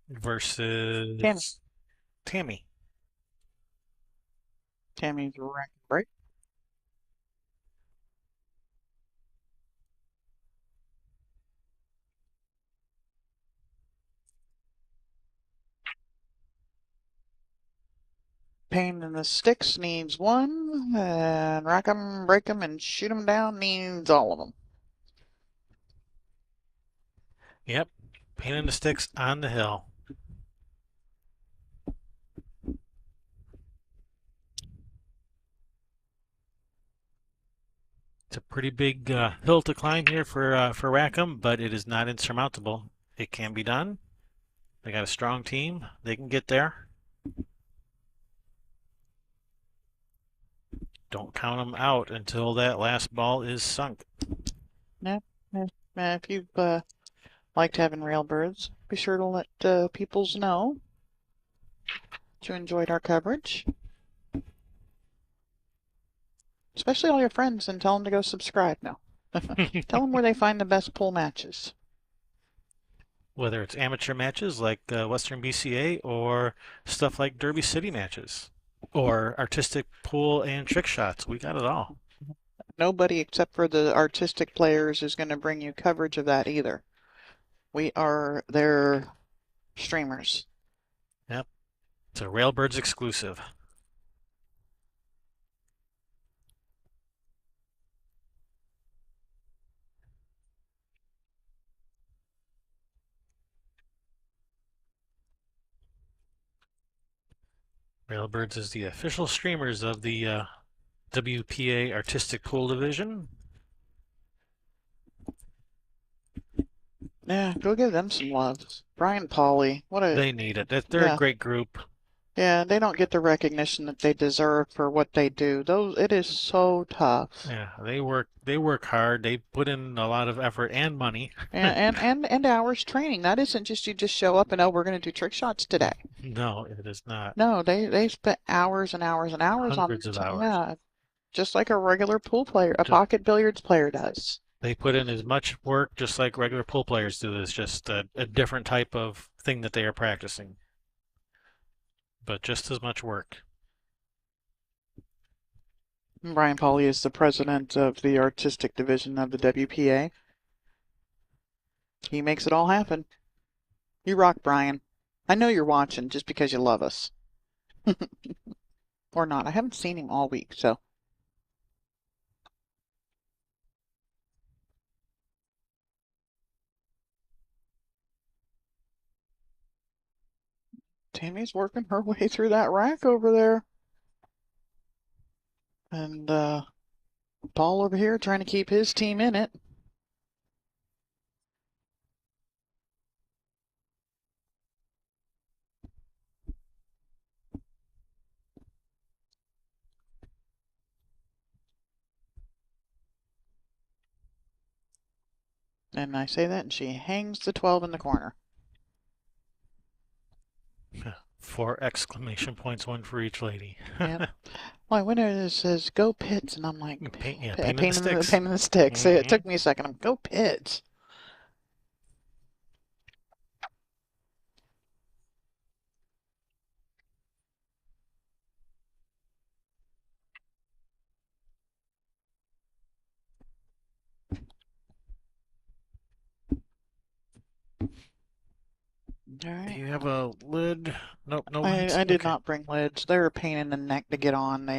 versus Tammy. Tammy's rack break. Payne and the Styx needs 1, and Rackham, break 'em, and shoot 'em down needs all of them. Yep, Payne and the Styx on the hill. It's a pretty big hill to climb here for Rackham, but it is not insurmountable. It can be done. They got a strong team. They can get there. Don't count them out until that last ball is sunk. Yeah. If you've liked having railbirds, be sure to let peoples know that you enjoyed our coverage. Especially all your friends, and tell them to go subscribe now. Tell them where they find the best pool matches. Whether it's amateur matches like Western BCA or stuff like Derby City matches or artistic pool and trick shots, we got it all. Nobody except for the artistic players is going to bring you coverage of that either. We are their streamers. Yep, it's a Railbirds exclusive. Railbirds is the official streamers of the WPA Artistic Pool Division. Yeah, go give them some love. Brian Pauly, what a They need it. They're a yeah. great group. Yeah, they don't get the recognition that they deserve for what they do. It is so tough. Yeah, they work hard. They put in a lot of effort and money. And hours training. That isn't just you just show up and oh, we're going to do trick shots today. No, it is not. No, they spent hours and hours and hours on Hundreds of hours. yeah, just like a regular pool player, a pocket billiards player does. They put in as much work just like regular pool players do. It's just a different type of thing that they are practicing, but just as much work. Brian Pauly is the president of the artistic division of the WPA. He makes it all happen. You rock, Brian. I know you're watching just because you love us. Or not. I haven't seen him all week, so. Tammy's working her way through that rack over there. And Paul over here trying to keep his team in it. And I say that, and she hangs the 12 in the corner. 4 exclamation points, one for each lady. Yep. Well, I went in and it says, go Pits, and I'm like, Pain, yeah, pain pain in the sticks. pain in the sticks. Mm-hmm. It took me a second. I'm go Pits. All Do right. you have a lid? Nope, no lids. I did Okay. not bring lids. They're a pain in the neck to get on.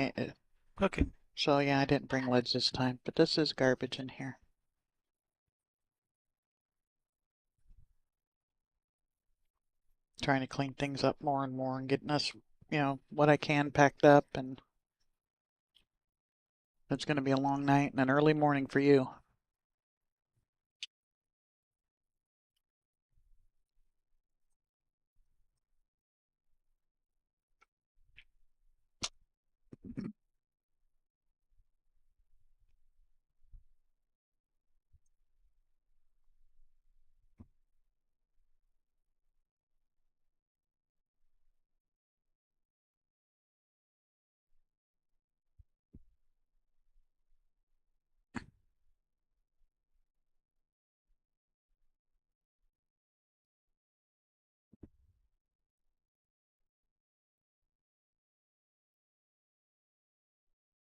Okay. So yeah, I didn't bring lids this time. But this is garbage in here. Trying to clean things up more and more and getting us, what I can packed up. And it's going to be a long night and an early morning for you.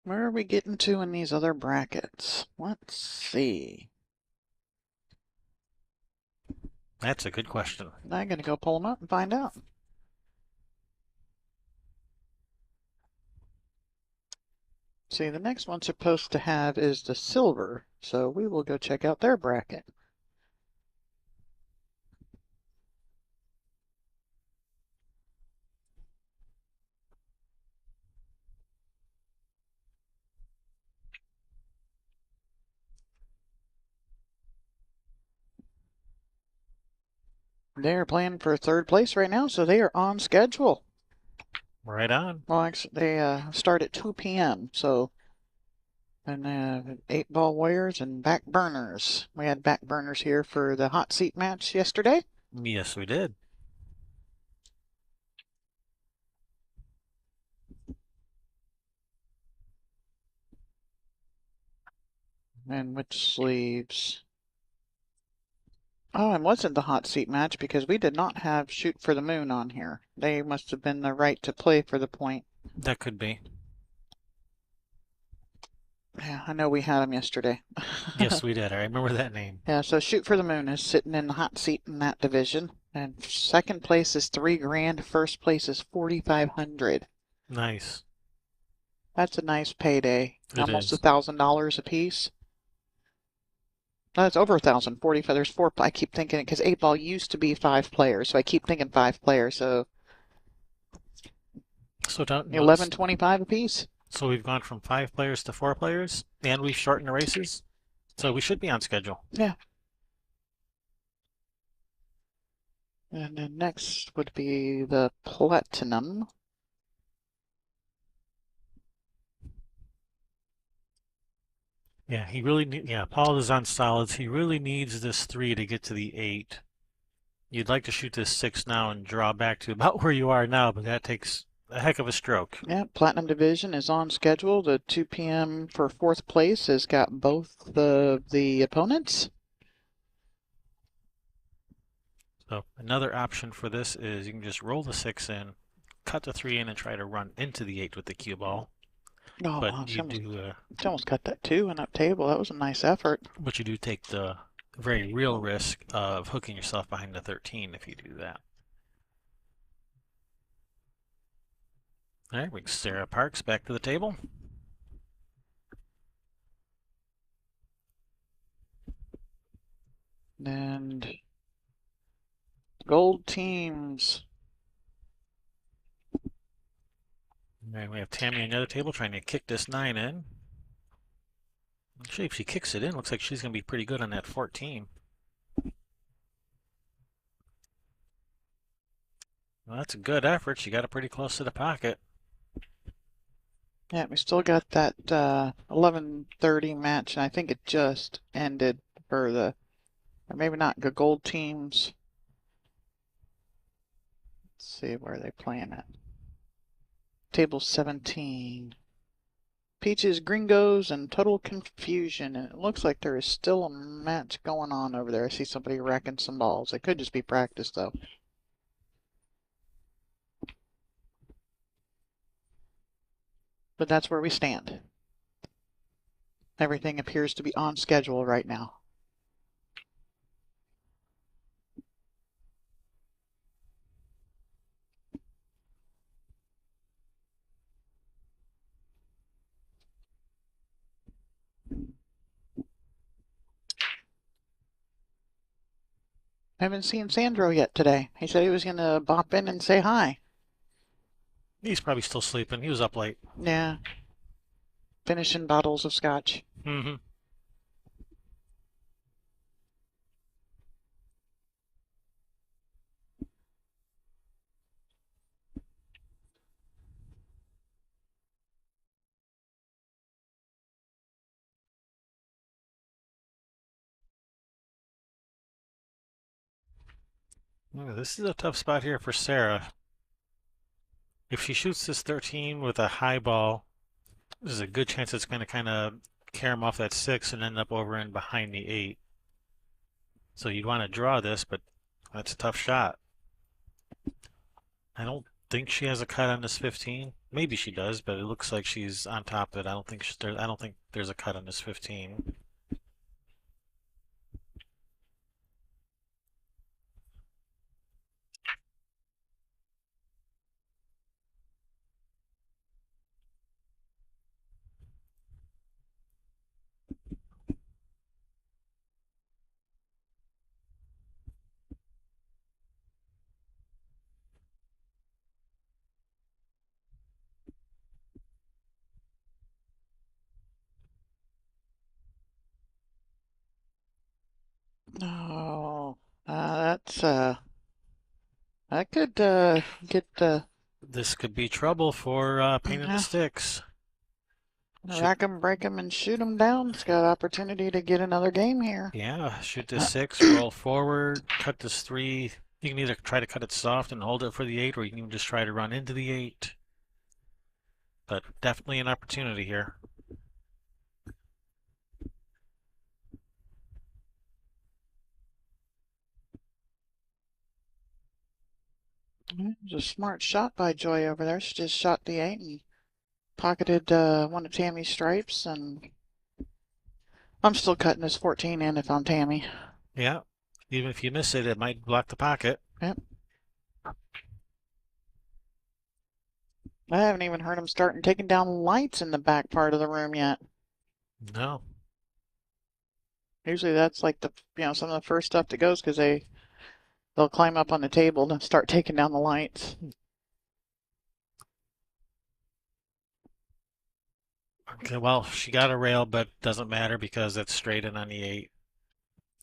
Where are we getting to in these other brackets? Let's see. That's a good question. I'm going to go pull them up and find out. See, the next one supposed to have is the silver, so we will go check out their bracket. They are playing for third place right now, so they are on schedule. Right on. Well, actually, they start at 2 p.m., so. And 8-ball warriors and back burners. We had back burners here for the hot seat match yesterday. Yes, we did. And which leaves. Oh, and wasn't the hot seat match because we did not have shoot for the moon on here. They must have been the right to play for the point. That could be. Yeah, I know we had them yesterday. Yes, we did. I remember that name. Yeah, so shoot for the moon is sitting in the hot seat in that division. And second place is $3,000. First place is $4,500. Nice. That's a nice payday. It Almost is. $1,000 a piece. That's over 1,000. 45. There's 4. I keep thinking because 8-ball used to be 5 players, so I keep thinking 5 players. So So don't notice. 11.25 apiece. So we've gone from 5 players to 4 players, and we've shortened the races. So we should be on schedule. Yeah. And then next would be the platinum. Yeah, he really yeah, Paul is on solids. He really needs this 3 to get to the 8. You'd like to shoot this 6 now and draw back to about where you are now, but that takes a heck of a stroke. Yeah, Platinum Division is on schedule. The 2 p.m. for fourth place has got both the opponents. So another option for this is you can just roll the 6 in, cut the 3 in, and try to run into the 8 with the cue ball. Oh, But wow, you do she almost got that 2 in that table. That was a nice effort. but you do take the very real risk of hooking yourself behind the 13 if you do that. All right, brings Sarah Parks back to the table. And gold teams. And we have Tammy on the other table trying to kick this 9 in. Actually, if she kicks it in, looks like she's going to be pretty good on that 14. Well, that's a good effort. She got it pretty close to the pocket. Yeah, we still got that 11:30 match, and I think it just ended for or maybe not, the gold teams. Let's see where they playing at. Table 17. Peaches, Gringos, and Total Confusion. And it looks like there is still a match going on over there. I see somebody racking some balls. It could just be practice, though. But that's where we stand. Everything appears to be on schedule right now. I haven't seen Sandro yet today. He said he was going to bop in and say hi. He's probably still sleeping. He was up late. Yeah. Finishing bottles of scotch. Mm-hmm. This is a tough spot here for Sarah. If she shoots this 13 with a high ball, there's a good chance it's going to kind of carry him off that 6 and end up over and behind the 8. So you'd want to draw this, but that's a tough shot. I don't think she has a cut on this 15. Maybe she does, but it looks like she's on top of it. I don't think there's a cut on this 15. Oh, that could get This could be trouble for Payne and the yeah, Styx. Shoot, rack 'em, break 'em, and shoot 'em down. It's got opportunity to get another game here. yeah, shoot this 6, roll forward, cut this 3. You can either try to cut it soft and hold it for the 8, or you can even just try to run into the 8. But definitely an opportunity here. It was a smart shot by Joy over there. She just shot the 8 and pocketed one of Tammy's stripes, and I'm still cutting this 14 in if I'm Tammy. Yeah, even if you miss it, it might block the pocket. Yep. I haven't even heard him starting taking down lights in the back part of the room yet. No. Usually that's like some of the first stuff that goes because they'll climb up on the table and start taking down the lights. Okay, well, she got a rail, but doesn't matter because it's straight in on the 8.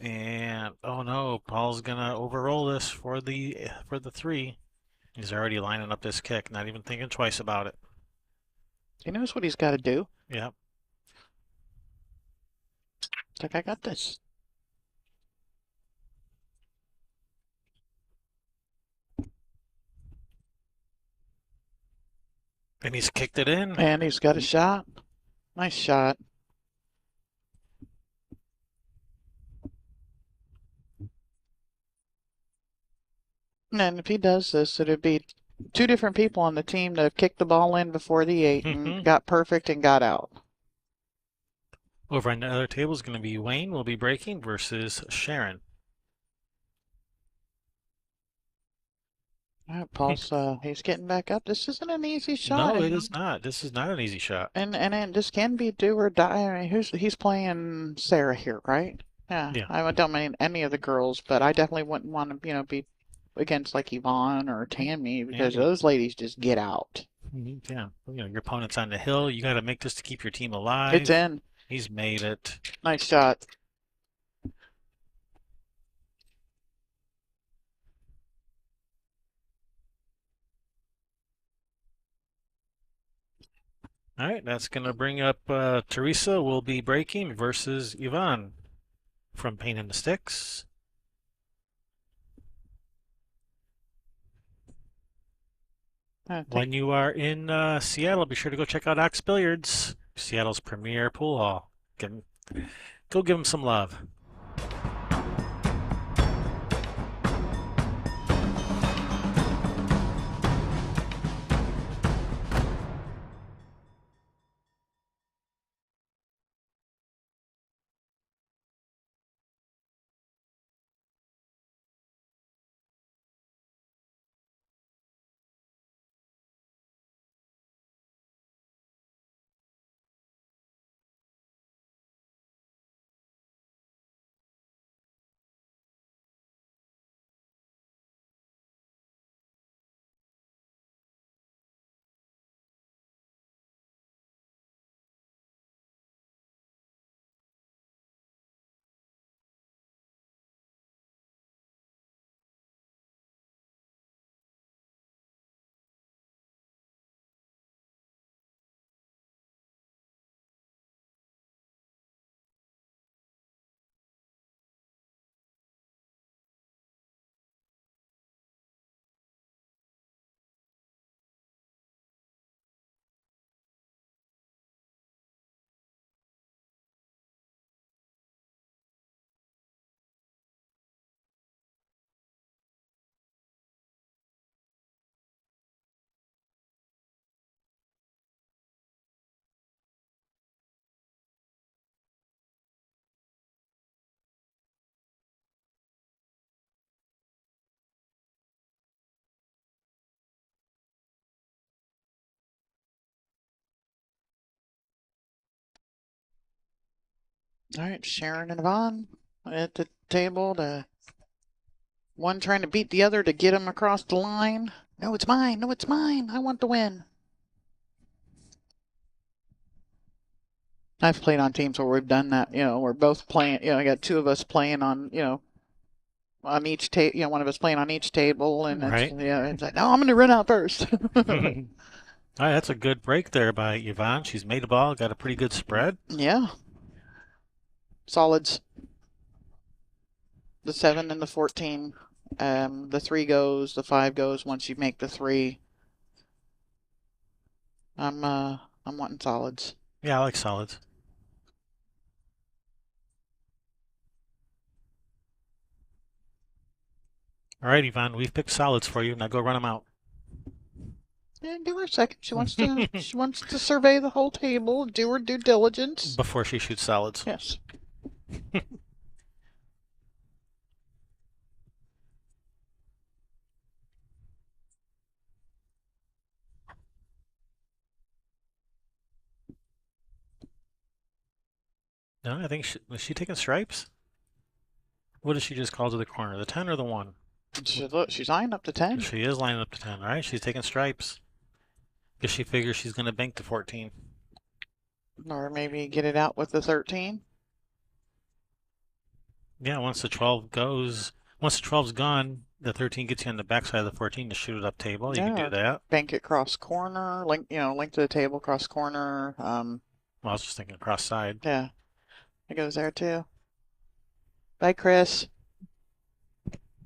And oh no, Paul's gonna overroll this for the 3. He's already lining up this kick, not even thinking twice about it. He knows what he's got to do. Yep. It's like, I got this. And he's kicked it in. And he's got a shot. Nice shot. And if he does this, it'd be two different people on the team that have kicked the ball in before the 8 and got perfect and got out. Over on the other table is going to be Wayne will be breaking versus Sharon. All right, Paul's he's getting back up. This isn't an easy shot. No, it is not. This is not an easy shot. And this can be do or die. I mean, he's playing Sarah here, right? Yeah. Yeah. I don't mean any of the girls, but I definitely wouldn't want to, be against like Yvonne or Tammy because those ladies just get out. Yeah. Your opponent's on the hill. You got to make this to keep your team alive. It's in. He's made it. Nice shot. All right, that's going to bring up Teresa will be breaking versus Yvonne from Payne and the Styx. When you are in Seattle, be sure to go check out Ox Billiards, Seattle's premier pool hall. Go give them some love. All right, Sharon and Yvonne at the table. One trying to beat the other to get him across the line. No, it's mine. No, it's mine. I want to win. I've played on teams where we've done that. We're both playing. I got two of us playing on. On each table. One of us playing on each table, and Right. it's like, no, I'm going to run out first. All right, that's a good break there by Yvonne. She's made a ball, got a pretty good spread. Yeah. Solids. The 7 and the 14. The 3 goes. The 5 goes once you make the 3. I'm wanting solids. Yeah, I like solids. All right, Yvonne, we've picked solids for you. Now go run them out. Yeah, give her a second. She wants to survey the whole table, do her due diligence. Before she shoots solids. Yes. No, I think was she taking stripes? What does she just call to the corner? The 10 or the 1? Look, she's eyeing up to 10. She is lining up to 10, right? She's taking stripes. Because she figures she's going to bank to 14. Or maybe get it out with the 13. Yeah, once the 12's gone, the 13 gets you on the backside of the 14 to shoot it up table. You can Yeah, do or that. bank it cross corner, link to the table cross corner. Well, I was just thinking cross side. Yeah, it goes there too. Bye, Chris.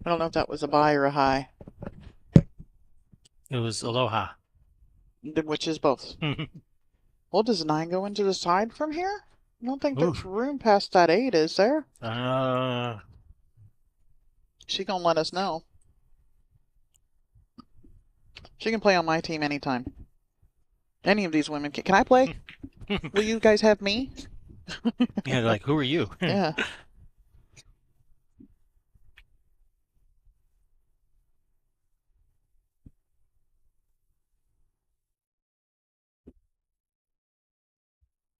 I don't know if that was a buy or a high, It was Aloha. which is both. Well, does 9 go into the side from here? I don't think there's Oof. room past that 8, is there? Uh, She gonna let us know. She can play on my team anytime. Any of these women can I play? Will you guys have me? yeah, like, who are you? Yeah.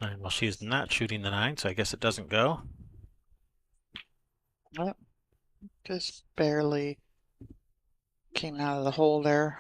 Well, she's not shooting the 9, so I guess it doesn't go. Oh, just barely came out of the hole there.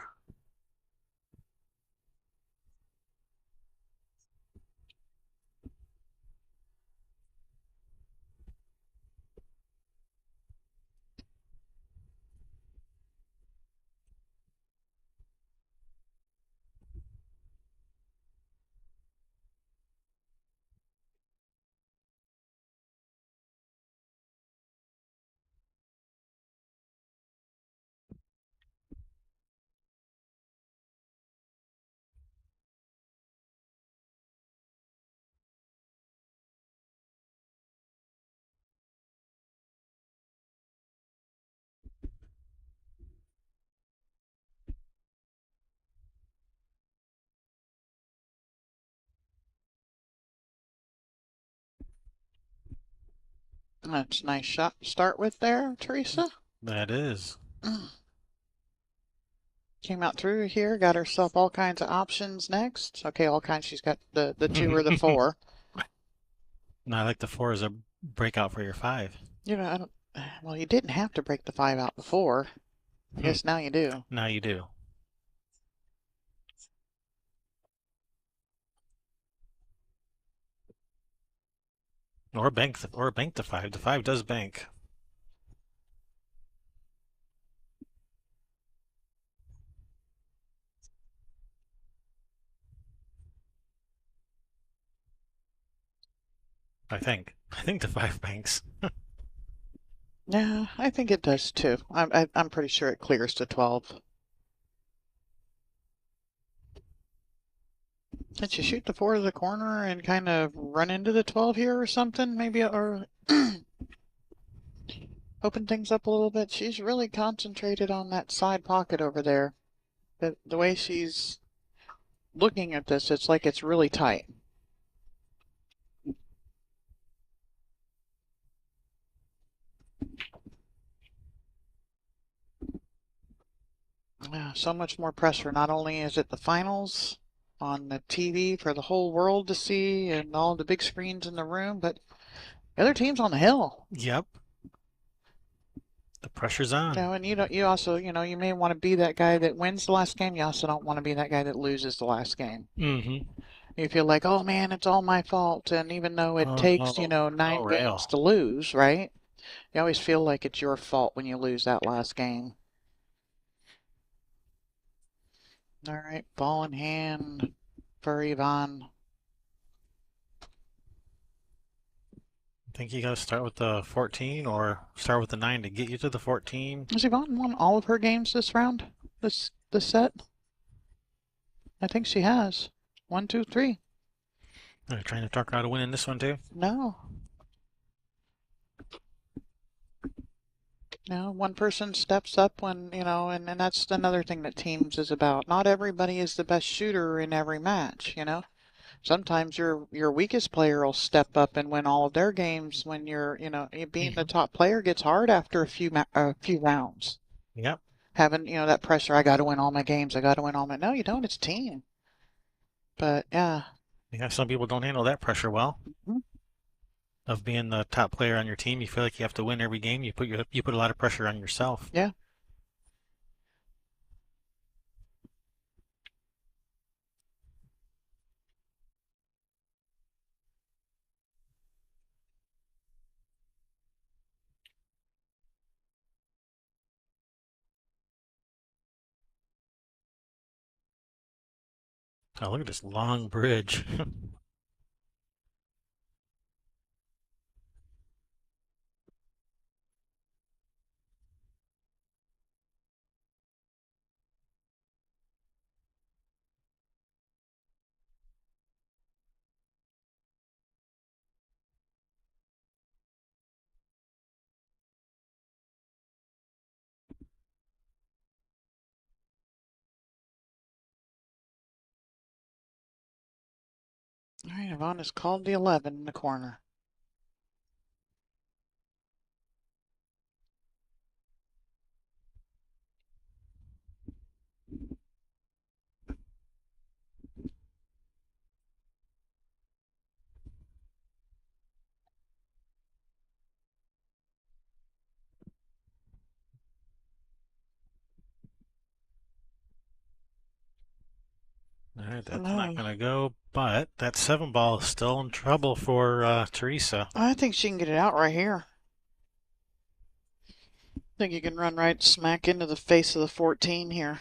That's a nice shot to start with there, Teresa. That is. Came out through here, got herself all kinds of options next. Okay, all kinds. She's got the 2 or the 4. No, I like the 4 as a breakout for your 5. I don't. Well, you didn't have to break the 5 out before. I guess now you do. Now you do. Or bank the 5. The 5 does bank. I think. I think the 5 banks. Yeah, I think it does too. I'm pretty sure it clears to 12. Did you shoot the 4 to the corner and kind of run into the 12 here or something? Maybe, or open things up a little bit. She's really concentrated on that side pocket over there. The way she's looking at this, it's like it's really tight. Yeah, so much more pressure. Not only is it the finals on the TV for the whole world to see and all the big screens in the room, but the other team's on the hill. Yep. The pressure's on. And you also, you may want to be that guy that wins the last game. You also don't want to be that guy that loses the last game. Mm-hmm. You feel like, oh man, it's all my fault. And even though it takes, Oh, 9 no games rail. to lose, right? You always feel like it's your fault when you lose that last game. All right, ball in hand for Yvonne. Think you gotta start with the 14 or start with the 9 to get you to the 14? Has Yvonne won all of her games this round? This set? I think she has. 1, 2, 3. Are you trying to talk her out of winning this one too? No. No, one person steps up when, and that's another thing that teams is about. Not everybody is the best shooter in every match. Sometimes your weakest player will step up and win all of their games when being the Mm-hmm. top player gets hard after a few rounds. Yep. Having, that pressure, I got to win all my games. I got to win all my. No, you don't. It's team. But yeah. Yeah, some people don't handle that pressure well. Mhm. Of being the top player on your team, you feel like you have to win every game. You put a lot of pressure on yourself. Yeah. Oh, look at this long bridge. All right, Yvonne has called the 11 in the corner. All right, that's not No, going to go, but that 7 ball is still in trouble for Teresa. I think she can get it out right here. I think you can run right smack into the face of the 14 here.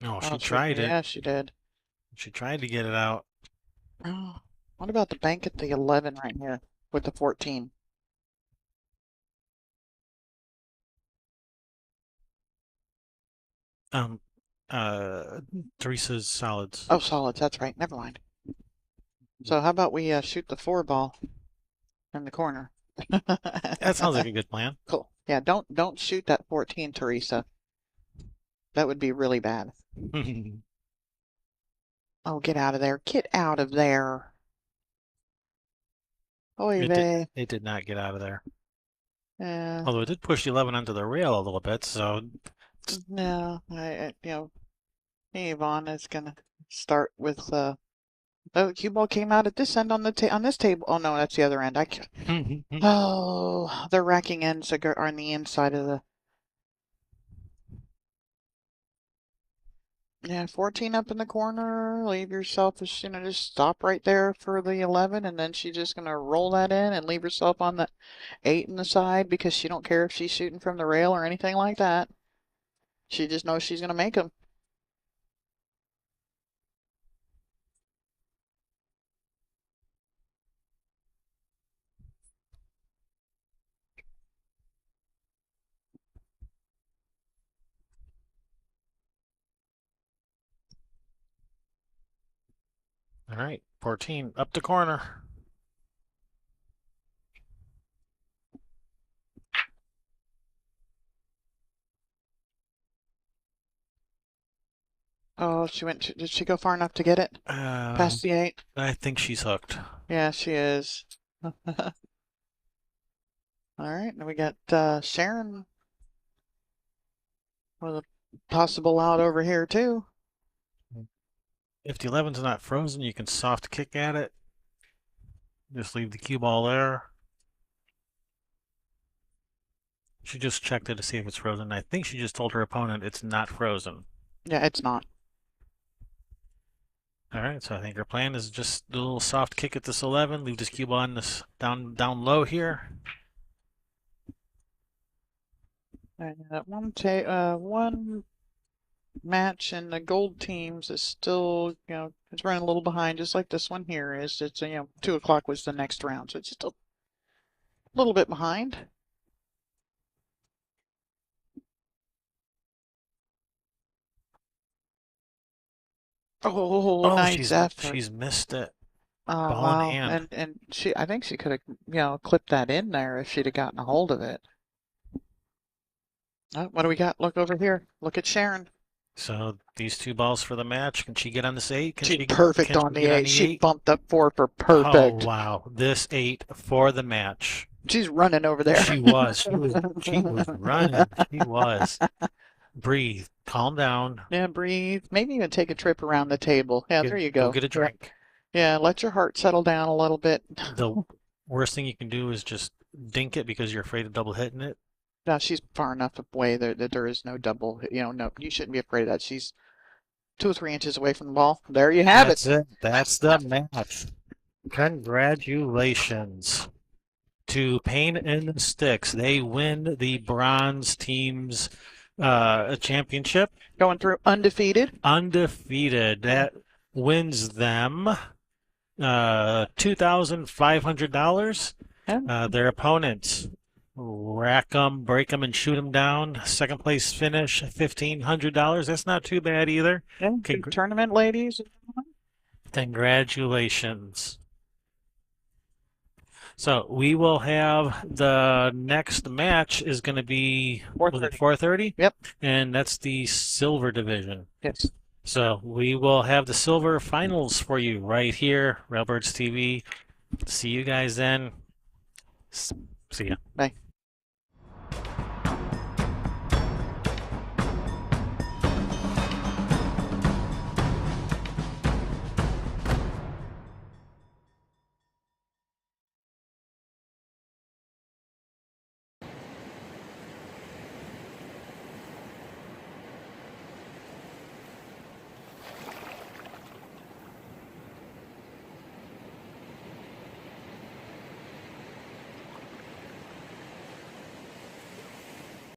Oh, Oh, she tried it. yeah, she did. She tried to get it out. Oh, what about the bank at the 11 right here with the 14? Um, uh, Teresa's solids. Oh, solids. That's right. Never mind. So how about we shoot the 4 ball in the corner? That sounds like a good plan. Cool. Yeah, don't shoot that 14, Teresa. That would be really bad. Oh, get out of there. Get out of there. Oy It did. vey. It did not get out of there. Yeah. Although it did push the 11 onto the rail a little bit, so No, Yvonne is gonna start with oh, cue ball came out at this end on the on this table. Oh no, that's the other end. Oh, the racking ends are on the inside of the. Yeah, 14 up in the corner. Leave yourself, just stop right there for the 11, and then she's just gonna roll that in and leave herself on the 8 in the side because she don't care if she's shooting from the rail or anything like that. She just knows she's gonna make them. all right, 14 up the corner. Oh, did she go far enough to get it? Past the 8? I think she's hooked. Yeah, she is. All right, and we got Sharon with a possible out over here too. If the 11's not frozen, you can soft kick at it. Just leave the cue ball there. She just checked it to see if it's frozen. I think she just told her opponent it's not frozen. Yeah, it's not. All right, so I think her plan is just do a little soft kick at this 11, leave this cue ball on this down low here. And that one match in the gold teams is still, it's running a little behind, just like this one here is. It's 2 o'clock was the next round, so it's just a little bit behind. Oh, Oh, nice effort. she's missed it. Oh Ball in wow, hand. and I think she could have clipped that in there if she'd have gotten a hold of it. Oh, what do we got? Look over here. Look at Sharon. So these 2 balls for the match. Can she get on this 8? She's perfect Can she on the get on 8. the She 8? bumped up 4 for Oh perfect. wow, this 8 for the match. She's running over there. She was. She was running. She was. Breathe. Calm down. Yeah, breathe. Maybe even take a trip around the table. Yeah, there you Go go. get a drink. Yeah, let your heart settle down a little bit. The worst thing you can do is just dink it because you're afraid of double hitting it. Now she's far enough away that there is no double. No, you shouldn't be afraid of that. She's 2 or 3 inches away from the ball. There you have it. That's it. That's the match. Congratulations to Payne and the Styx. They win the bronze team's championship. Going through undefeated. Undefeated. That wins them $2,500. Yeah. Their opponents, Rackham, break 'em and shoot 'em down. Second place finish, $1,500. That's not too bad either. Yeah. Good tournament, ladies. Congratulations. So we will have the next match is going to be 4:30. 4:30? Yep. And that's the silver division. Yes. So we will have the silver finals for you right here, Railbirds TV. See you guys then. See ya. Bye.